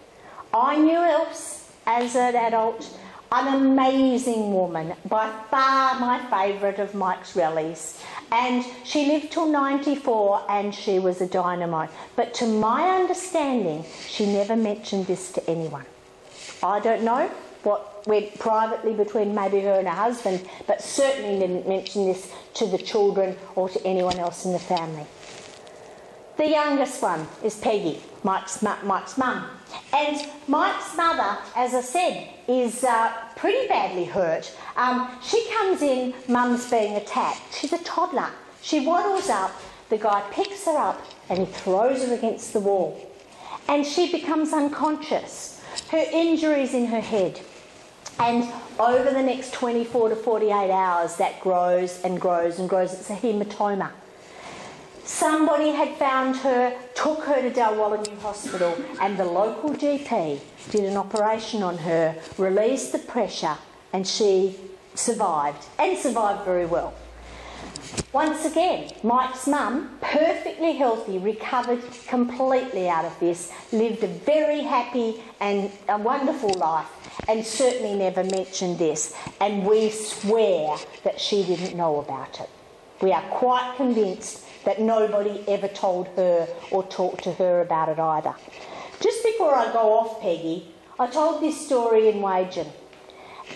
I knew Elsie as an adult, an amazing woman, by far my favourite of Mike's rallies. And she lived till 94 and she was a dynamite. But to my understanding, she never mentioned this to anyone. I don't know, what went privately between maybe her and her husband, but certainly didn't mention this to the children or to anyone else in the family. The youngest one is Peggy, Mike's mum. And Mike's mother, as I said, is pretty badly hurt. She comes in, mum's being attacked. She's a toddler. She waddles up, the guy picks her up and he throws her against the wall. And she becomes unconscious. Her injury's in her head. And over the next 24 to 48 hours, that grows and grows and grows. It's a hematoma. Somebody had found her, took her to Dalwallinu Hospital, and the local GP did an operation on her, released the pressure, and she survived, and survived very well. Once again, Mike's mum, perfectly healthy, recovered completely out of this, lived a very happy and a wonderful life, and certainly never mentioned this, and we swear that she didn't know about it. We are quite convinced that nobody ever told her or talked to her about it either. Just before I go off, Peggy, I told this story in Wagen,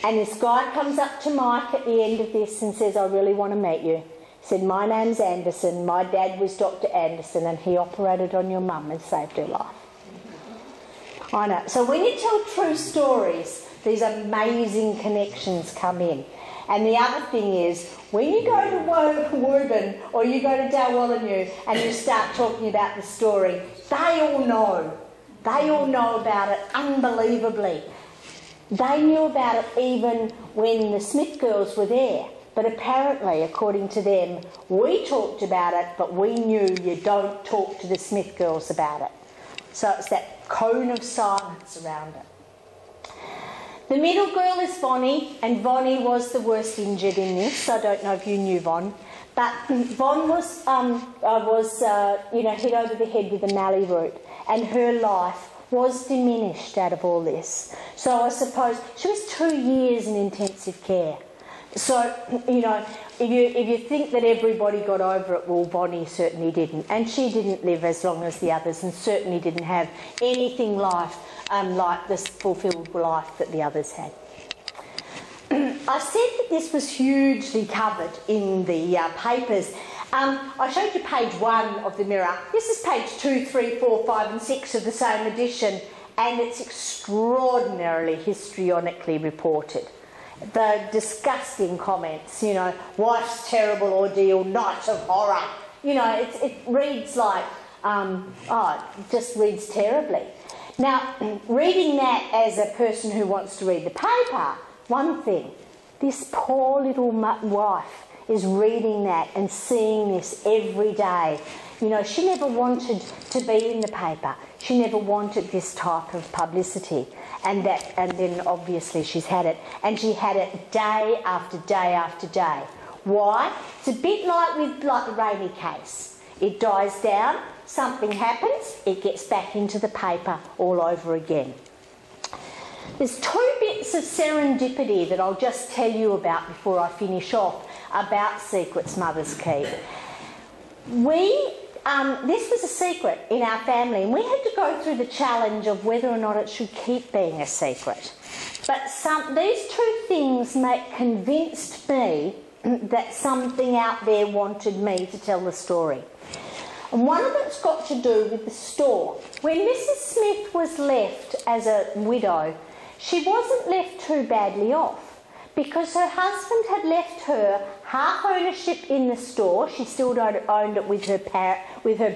and this guy comes up to Mike at the end of this and says, I really want to meet you. He said, my name's Anderson, my dad was Dr. Anderson, and he operated on your mum and saved her life. I know. So when you tell true stories, these amazing connections come in. And the other thing is, when you go to Woburn or you go to Dalwallinu and you start talking about the story, they all know. They all know about it unbelievably. They knew about it even when the Smith girls were there. But apparently, according to them, we talked about it, but we knew you don't talk to the Smith girls about it. So it's that cone of silence around it. The middle girl is Vonnie, and Vonnie was the worst injured in this. I don't know if you knew Von, but Von was hit over the head with a mallee root, and her life was diminished out of all this. So I suppose she was 2 years in intensive care. So, if you think that everybody got over it, well, Vonnie certainly didn't. And she didn't live as long as the others and certainly didn't have anything like this fulfilled life that the others had. I said that this was hugely covered in the papers. I showed you page 1 of the Mirror. This is page 2, 3, 4, 5 and 6 of the same edition, and it's extraordinarily histrionically reported. The disgusting comments, wife's terrible ordeal, night of horror. It reads like, it just reads terribly. Now, reading that as a person who wants to read the paper, one thing, this poor little wife is reading that and seeing this every day. She never wanted to be in the paper. She never wanted this type of publicity. And then obviously she's had it. And she had it day after day after day. Why? It's a bit like the Rainey case. It dies down, something happens, it gets back into the paper all over again. There's 2 bits of serendipity that I'll just tell you about before I finish off about secrets Mother's Keep. This was a secret in our family, and we had to go through the challenge of whether or not it should keep being a secret. But these 2 things convinced me that something out there wanted me to tell the story. And one of it's got to do with the store. When Mrs. Smith was left as a widow, she wasn't left too badly off, because her husband had left her half ownership in the store. She still owned it with her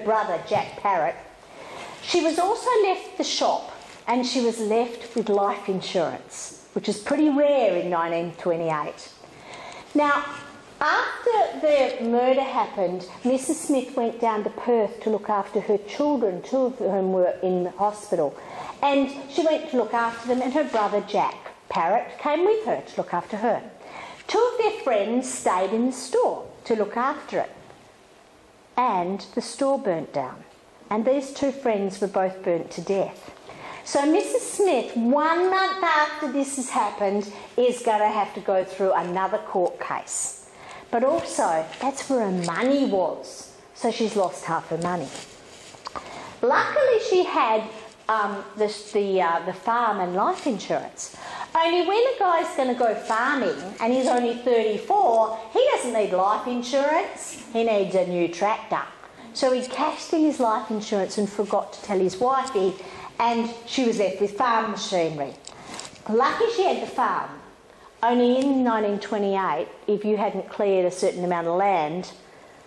brother, Jack Parrott. She was also left the shop, and she was left with life insurance, which is pretty rare in 1928. Now, after the murder happened, Mrs. Smith went down to Perth to look after her children, 2 of whom were in the hospital. And she went to look after them, and her brother, Jack Parrott, came with her to look after her. 2 of their friends stayed in the store to look after it. And the store burnt down. And these 2 friends were both burnt to death. So Mrs. Smith, 1 month after this has happened, is going to have to go through another court case. But also, that's where her money was. So she's lost half her money. Luckily, she had the farm and life insurance. Only when a guy's going to go farming and he's only 34, he doesn't need life insurance, he needs a new tractor. So he cashed in his life insurance and forgot to tell his wifey, and she was left with farm machinery. Lucky she had the farm. Only in 1928, if you hadn't cleared a certain amount of land,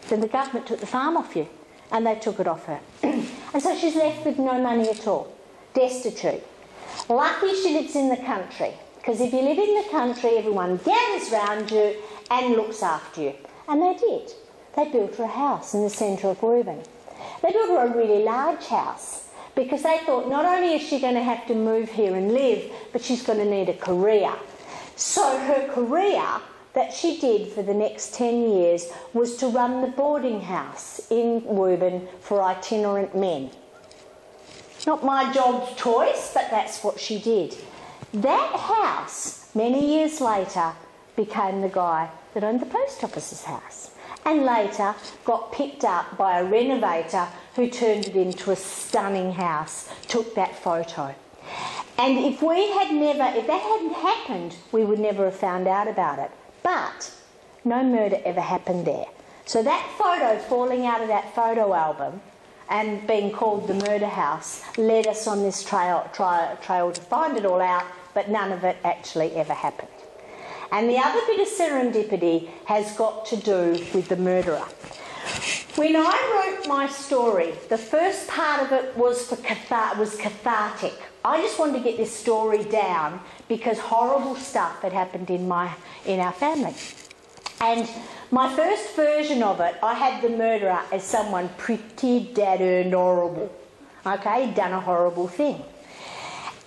then the government took the farm off you, and they took it off her. And so she's left with no money at all, destitute. Lucky she lives in the country, because if you live in the country, everyone gathers round you and looks after you. And they did. They built her a house in the centre of Reuben. They built her a really large house because they thought not only is she going to have to move here and live, but she's going to need a career. So her career that she did for the next 10 years was to run the boarding house in Reuben for itinerant men. Not my job's choice, but that's what she did. That house, many years later, became the guy that owned the post office's house, and later got picked up by a renovator who turned it into a stunning house, took that photo. And if that hadn't happened, we would never have found out about it. But no murder ever happened there. So that photo falling out of that photo album and being called the murder house led us on this trail to find it all out, but none of it actually ever happened. And the other bit of serendipity has got to do with the murderer. When I wrote my story, the first part of it was cathartic. I just wanted to get this story down because horrible stuff had happened in our family. And my first version of it, I had the murderer as someone pretty dead-earned horrible. Okay, he'd done a horrible thing.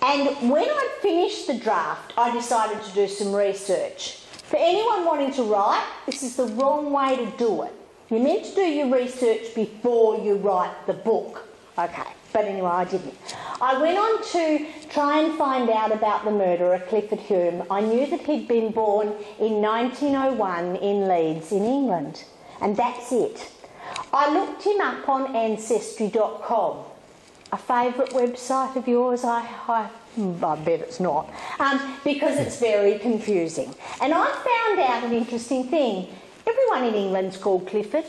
And when I'd finished the draft, I decided to do some research. For anyone wanting to write, this is the wrong way to do it. You're meant to do your research before you write the book. Okay, but anyway, I didn't. I went on to try and find out about the murderer, Clifford Hume. I knew that he'd been born in 1901 in Leeds, in England, and that's it. I looked him up on Ancestry.com. A favourite website of yours? I bet it's not, because it's very confusing. And I found out an interesting thing. Everyone in England's called Clifford,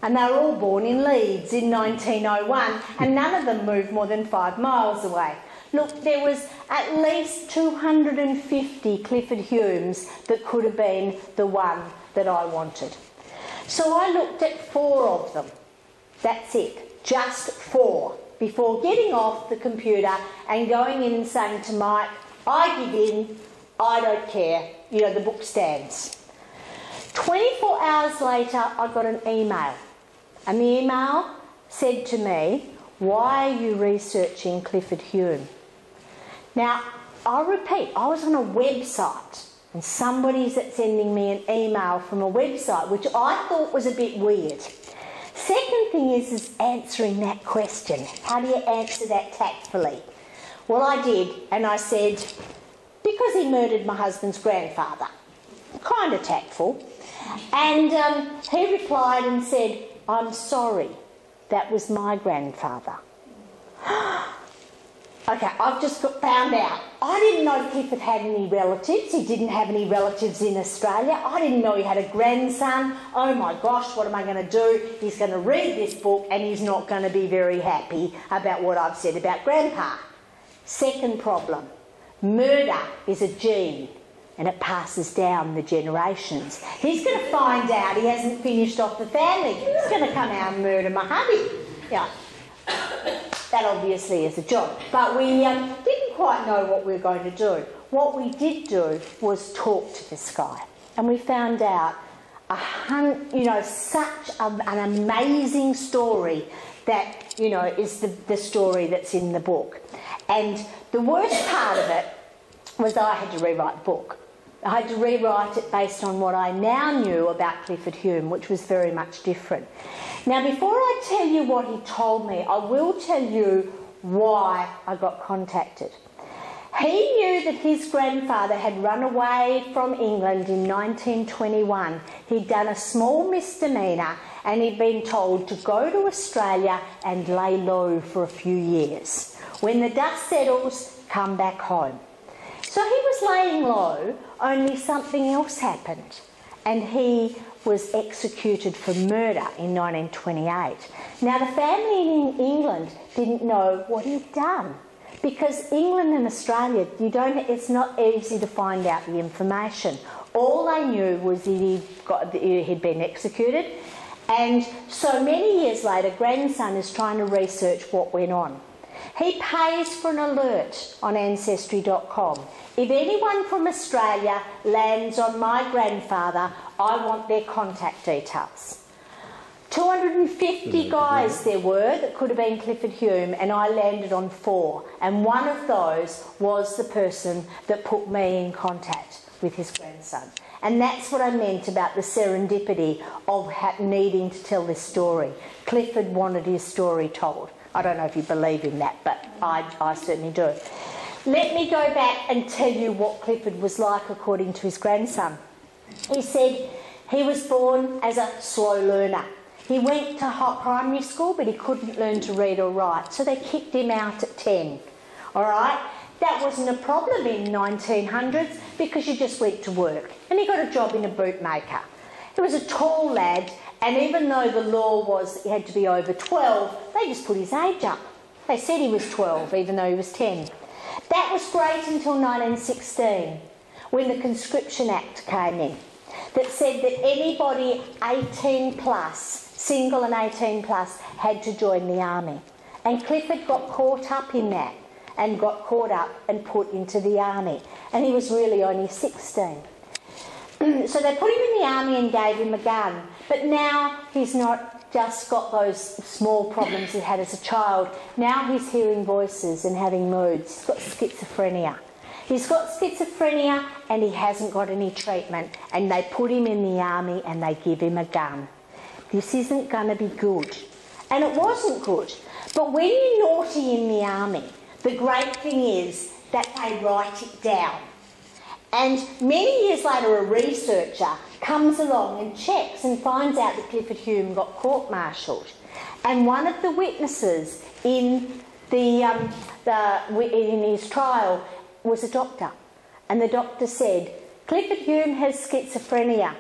and they were all born in Leeds in 1901, and none of them moved more than 5 miles away. Look, there was at least 250 Clifford Humes that could have been the one that I wanted. So I looked at 4 of them. That's it, just 4. Before getting off the computer and going in and saying to Mike, I give in, I don't care, the book stands. 24 hours later, I got an email, and the email said to me, why are you researching Clifford Hume? Now, I'll repeat, I was on a website, and somebody's sending me an email from a website, which I thought was a bit weird. Second thing is answering that question. How do you answer that tactfully? Well, I did, and I said, because he murdered my husband's grandfather. Kind of tactful. And he replied and said, I'm sorry, that was my grandfather. Okay, I've just found out. I didn't know Clifford had any relatives. He didn't have any relatives in Australia. I didn't know he had a grandson. Oh my gosh, what am I going to do? He's going to read this book and he's not going to be very happy about what I've said about Grandpa. Second problem, murder is a gene and it passes down the generations. He's going to find out he hasn't finished off the family. He's going to come out and murder my hubby. Yeah. That obviously is a job. But we didn't quite know what we were going to do. What we did do was talk to this guy. And we found out, such an amazing story that, is the story that's in the book. And the worst part of it was that I had to rewrite the book. I had to rewrite it based on what I now knew about Clifford Hume, which was very much different. Now, before I tell you what he told me, I will tell you why I got contacted. He knew that his grandfather had run away from England in 1921. He'd done a small misdemeanour and he'd been told to go to Australia and lay low for a few years. When the dust settles, come back home. So he was laying low, only something else happened, and he was executed for murder in 1928. Now, the family in England didn't know what he'd done, because England and Australia, it's not easy to find out the information. All they knew was that he'd been executed, and so many years later, grandson is trying to research what went on. He pays for an alert on Ancestry.com. If anyone from Australia lands on my grandfather, I want their contact details. 250 guys there were that could have been Clifford Hume, and I landed on 4. And one of those was the person that put me in contact with his grandson. And that's what I meant about the serendipity of needing to tell this story. Clifford wanted his story told. I don't know if you believe in that, but I certainly do. Let me go back and tell you what Clifford was like according to his grandson. He said he was born as a slow learner. He went to primary school, but he couldn't learn to read or write, so they kicked him out at 10. All right? That wasn't a problem in 1900s because you just went to work. And he got a job in a bootmaker. He was a tall lad, and even though the law was he had to be over 12, they just put his age up. They said he was 12, even though he was 10. That was great until 1916, when the Conscription Act came in, that said that anybody 18 plus, single and 18 plus, had to join the army. And Clifford got caught up in that and got caught up and put into the army. And he was really only 16. So they put him in the army and gave him a gun. But now he's not just got those small problems he had as a child. Now he's hearing voices and having moods. He's got schizophrenia. He's got schizophrenia and he hasn't got any treatment. And they put him in the army and they give him a gun. This isn't going to be good. And it wasn't good. But when you're naughty in the army, the great thing is that they write it down. And many years later, a researcher comes along and checks and finds out that Clifford Hume got court-martialled. And one of the witnesses in his trial was a doctor. And the doctor said, Clifford Hume has schizophrenia.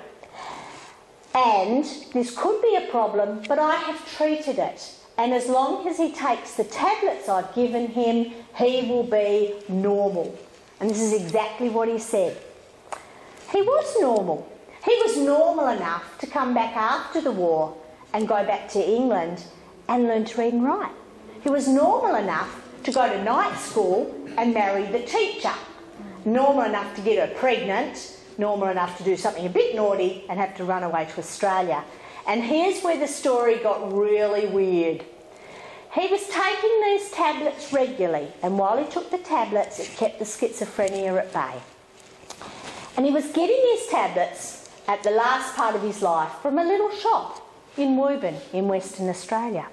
And this could be a problem, but I have treated it. And as long as he takes the tablets I've given him, he will be normal. And this is exactly what he said. He was normal. He was normal enough to come back after the war and go back to England and learn to read and write. He was normal enough to go to night school and marry the teacher. Normal enough to get her pregnant. Normal enough to do something a bit naughty and have to run away to Australia. And here's where the story got really weird. He was taking these tablets regularly, and while he took the tablets, it kept the schizophrenia at bay. And he was getting these tablets at the last part of his life from a little shop in Woburn in Western Australia.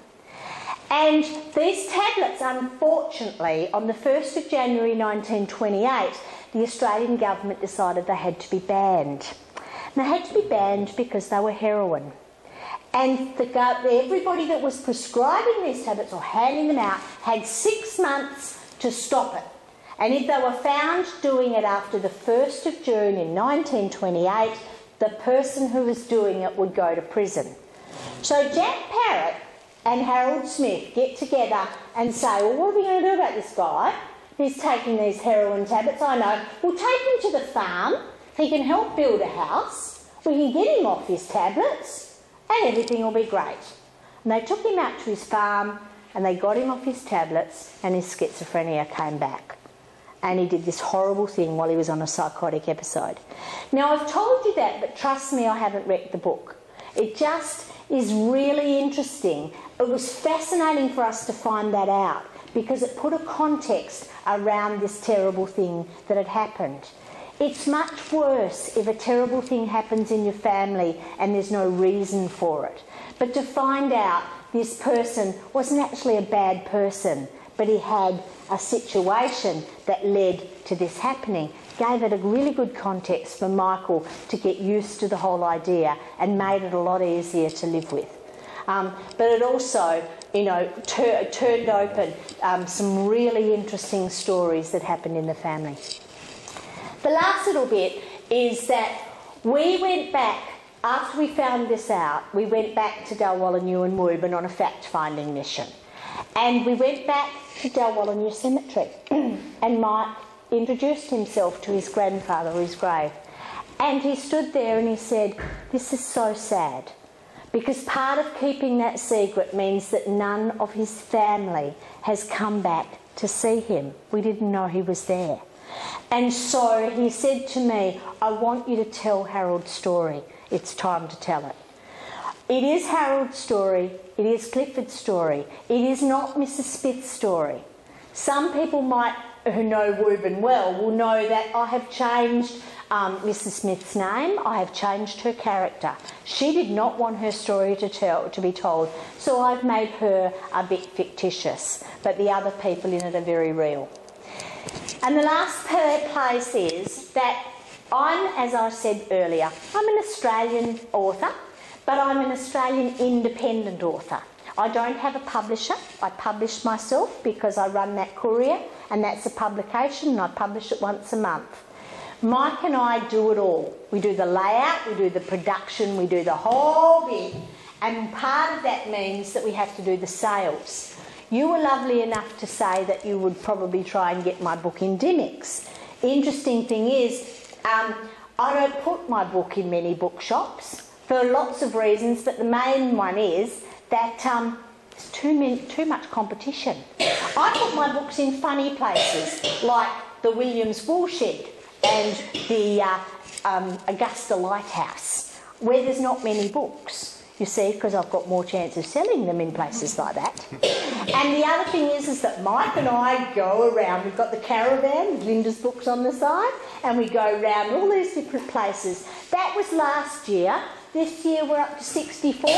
And these tablets, unfortunately, on the 1st of January 1928, the Australian government decided they had to be banned. And they had to be banned because they were heroin. And everybody that was prescribing these tablets or handing them out had 6 months to stop it. And if they were found doing it after the 1st of June in 1928, the person who was doing it would go to prison. So Jack Parrott and Harold Smith get together and say, well, what are we going to do about this guy? He's taking these heroin tablets. I know. We'll take him to the farm. He can help build a house. We can get him off his tablets. And everything will be great. And they took him out to his farm and they got him off his tablets and his schizophrenia came back. And he did this horrible thing while he was on a psychotic episode. Now, I've told you that, but trust me, I haven't read the book. It just is really interesting. It was fascinating for us to find that out because it put a context around this terrible thing that had happened. It's much worse if a terrible thing happens in your family and there's no reason for it. But to find out this person wasn't actually a bad person, but he had a situation that led to this happening, gave it a really good context for Michael to get used to the whole idea and made it a lot easier to live with. But it also, turned open some really interesting stories that happened in the family. The last little bit is that we went back, after we found this out, we went back to Dalwallinu and Woburn on a fact-finding mission. And we went back to Dalwallinu Cemetery and Mike introduced himself to his grandfather, his grave. And he stood there and he said, "This is so sad." Because part of keeping that secret means that none of his family has come back to see him. We didn't know he was there. And so he said to me, "I want you to tell Harold's story. It's time to tell it." It is Harold's story. It is Clifford's story. It is not Mrs. Smith's story. Some people who know Woburn well will know that I have changed Mrs. Smith's name. I have changed her character. She did not want her story to be told, so I've made her a bit fictitious, but the other people in it are very real. And the last place is that as I said earlier, I'm an Australian author, but I'm an Australian independent author. I don't have a publisher. I publish myself because I run that courier, and that's a publication, and I publish it once a month. Mike and I do it all. We do the layout, we do the production, we do the whole bit, and part of that means that we have to do the sales. You were lovely enough to say that you would probably try and get my book in Dymocks. Interesting thing is, I don't put my book in many bookshops for lots of reasons, but the main one is that there's too much competition. I put my books in funny places, like the Williams Woolshed and the Augusta Lighthouse, where there's not many books. You see, because I've got more chance of selling them in places like that. And the other thing is that Mike and I go around. We've got the caravan with Linda's books on the side, and we go around all these different places. That was last year. This year we're up to 64,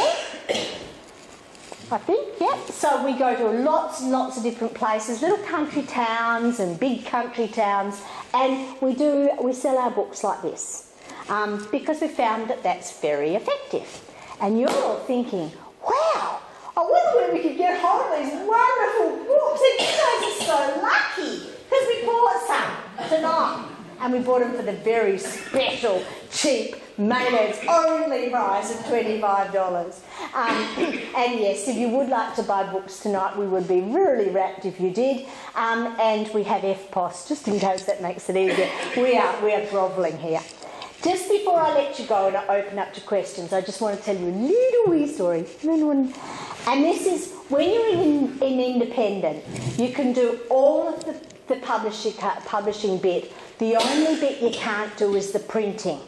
I think, yeah. So we go to lots and lots of different places, little country towns and big country towns, and we sell our books like this because we found that that's very effective. And you're all thinking, wow, I wonder where we could get hold of these wonderful books. And you guys are so lucky because we bought some tonight. And we bought them for the very special, cheap, Maynard's only price of $25. And yes, if you would like to buy books tonight, we would be really rapt if you did. And we have FPOS, just in case that makes it easier. We are grovelling here. Just before I let you go and I open up to questions, I just want to tell you a little wee story. And this is, when you're in independent, you can do all of the publishing bit. The only bit you can't do is the printing.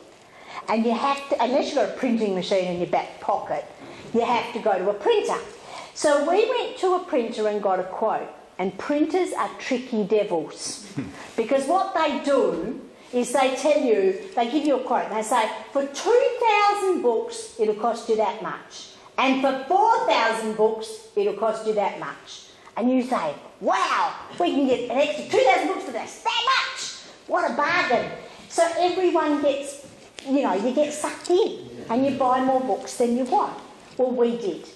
And you have to, unless you've got a printing machine in your back pocket, you have to go to a printer. So we went to a printer and got a quote. And printers are tricky devils. Because what they do is they give you a quote, and they say, for 2,000 books, it'll cost you that much. And for 4,000 books, it'll cost you that much. And you say, wow, we can get an extra 2,000 books for that much. What a bargain. So everyone gets, you get sucked in, and you buy more books than you want. Well, we did.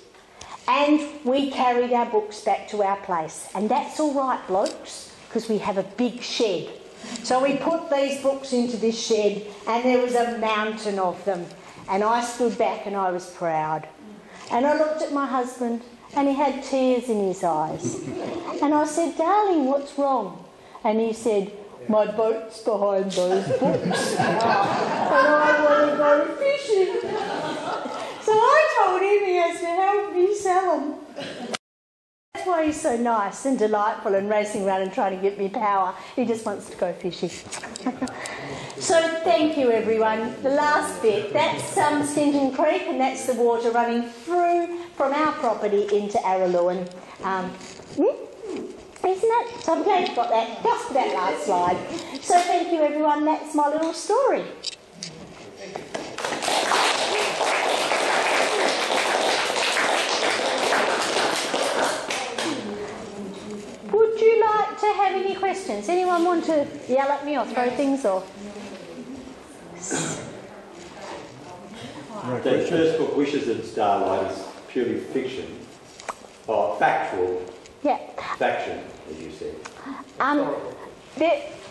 And we carried our books back to our place. And that's all right, blokes, because we have a big shed. So we put these books into this shed, and there was a mountain of them. And I stood back and I was proud. And I looked at my husband, and he had tears in his eyes. And I said, darling, what's wrong? And he said, my boat's behind those books. And I want to go fishing. So I told him he has to help me sell them. That's why he's so nice and delightful and racing around and trying to get me power. He just wants to go fishing. So thank you, everyone. The last bit, that's Stinton Creek, and that's the water running through from our property into Araluen. Isn't it? So I'm glad you got that, just for that last slide. So thank you, everyone. That's my little story. Would you like to have any questions? Anyone want to yell at me or throw things or? The first book, Wishes of Starlight, is purely fiction, or factual. Yeah. Faction, as you said.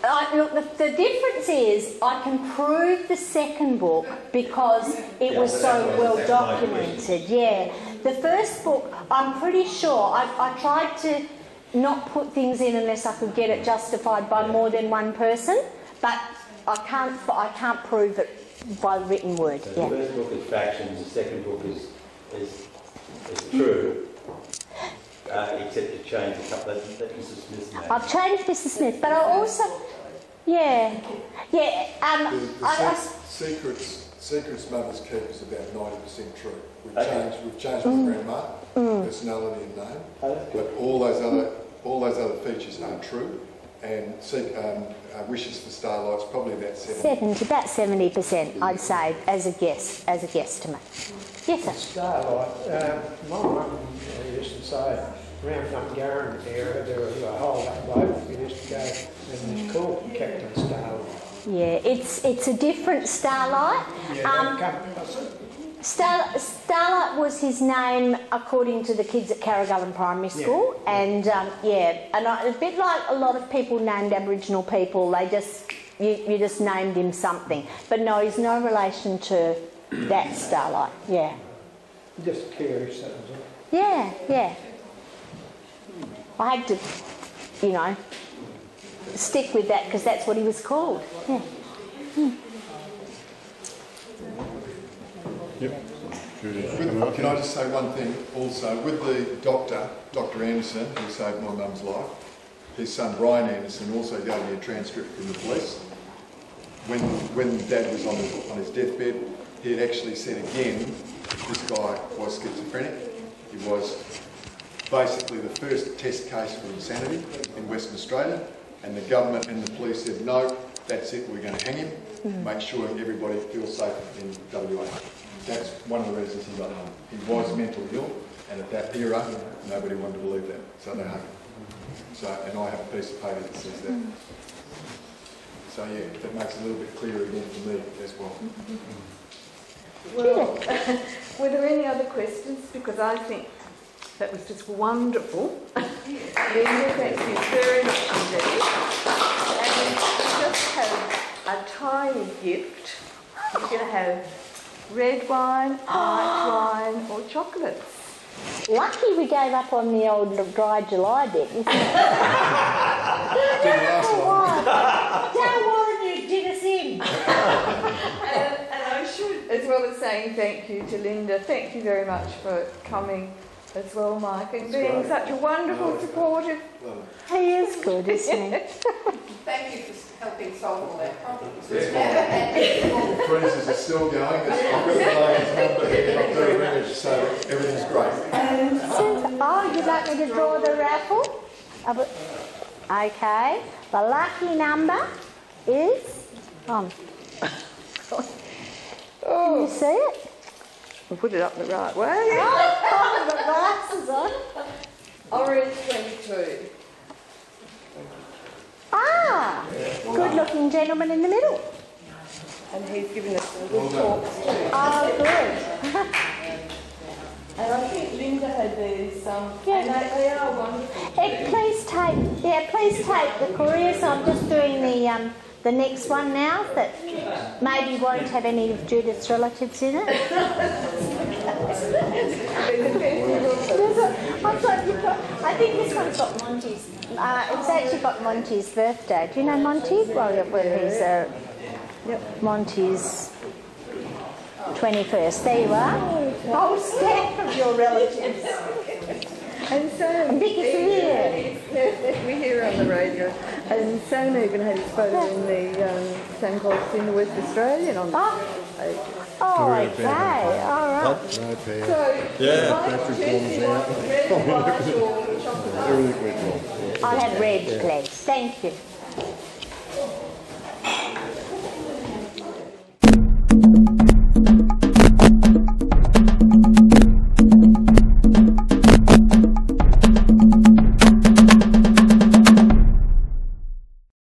Look, the difference is I can prove the second book because it was so well documented. Yeah, the first book, I'm pretty sure I tried to not put things in unless I could get it justified by more than one person, but I can't prove it by written word. So Yeah. the first book is factions, the second book is true. Except you changed a couple of Mrs. Smith's name. I've changed Mrs. Smith, but I also, yeah. Secrets mothers keep is about 90% true. We've changed my grandma, personality and name, but all those other features are true. And wishes for Starlight's probably about 70%. About 70%, I'd say, as a guesstimate. Yes, sir. Starlight, my mum used to say, around Dungarran area, there was a whole bloke who used to go and was called Captain Starlight. Yeah, it's a different Starlight. Starlight was his name according to the kids at Carragullen Primary School, and a bit like a lot of people named Aboriginal people, they just you just named him something. But no, he's no relation to that Starlight. Yeah. Just curious, that was it. Yeah. I had to, stick with that because that's what he was called. Yeah. Yep. Can I just say one thing also? With the Dr. Anderson, who saved my mum's life, his son Brian Anderson also gave me a transcript from the police. When Dad was on his deathbed, he had actually said again, this guy was schizophrenic. He was basically the first test case for insanity in Western Australia, and the government and the police said, no, that's it, we're going to hang him, make sure everybody feels safe in WA. That's one of the reasons he got hung. He was mentally ill, and at that era, nobody wanted to believe that, so they hung him. And I have a piece of paper that says that. So yeah, that makes it a little bit clearer again for me as well. Well, were there any other questions? Because I think that was just wonderful. Linda, thank you very much indeed. And we just have a tiny gift. You're going to have red wine, white wine or chocolates. Lucky we gave up on the old dry July bit, isn't it? Don't worry, you did us in. And I should, as well as saying thank you to Linda, thank you very much for coming as well, Mike, and being such a wonderful, supportive. He is good, isn't he? Thank you for helping solve all our problems. The freezers are still going. I've got the lady's number here. I'll do a ring so everything's great. You'd like me to draw the raffle? Okay. The lucky number is... Can you see it? We'll put it up the right way. Oh, the glasses on. Orange 22. Good looking gentleman in the middle. And he's given us some good talks too. Oh, good. And I think Linda had these, and they are wonderful. Hey, please take the courier. So I'm just doing the next one now that maybe won't have any of Judith's relatives in it. I think this one's got Monty's. It's actually got Monty's birthday. Do you know Monty? Well, he's Monty's 21st. There you are. Whole stack of your relatives. And Sam, we hear on the radio, and Sam even had his photo in the Sam Colts in the West Australian on the page. Oh, okay, all right. Right there. So, That's Tuesday, red, white, or chocolate? Everything went wrong. I'll have red, please. Thank you.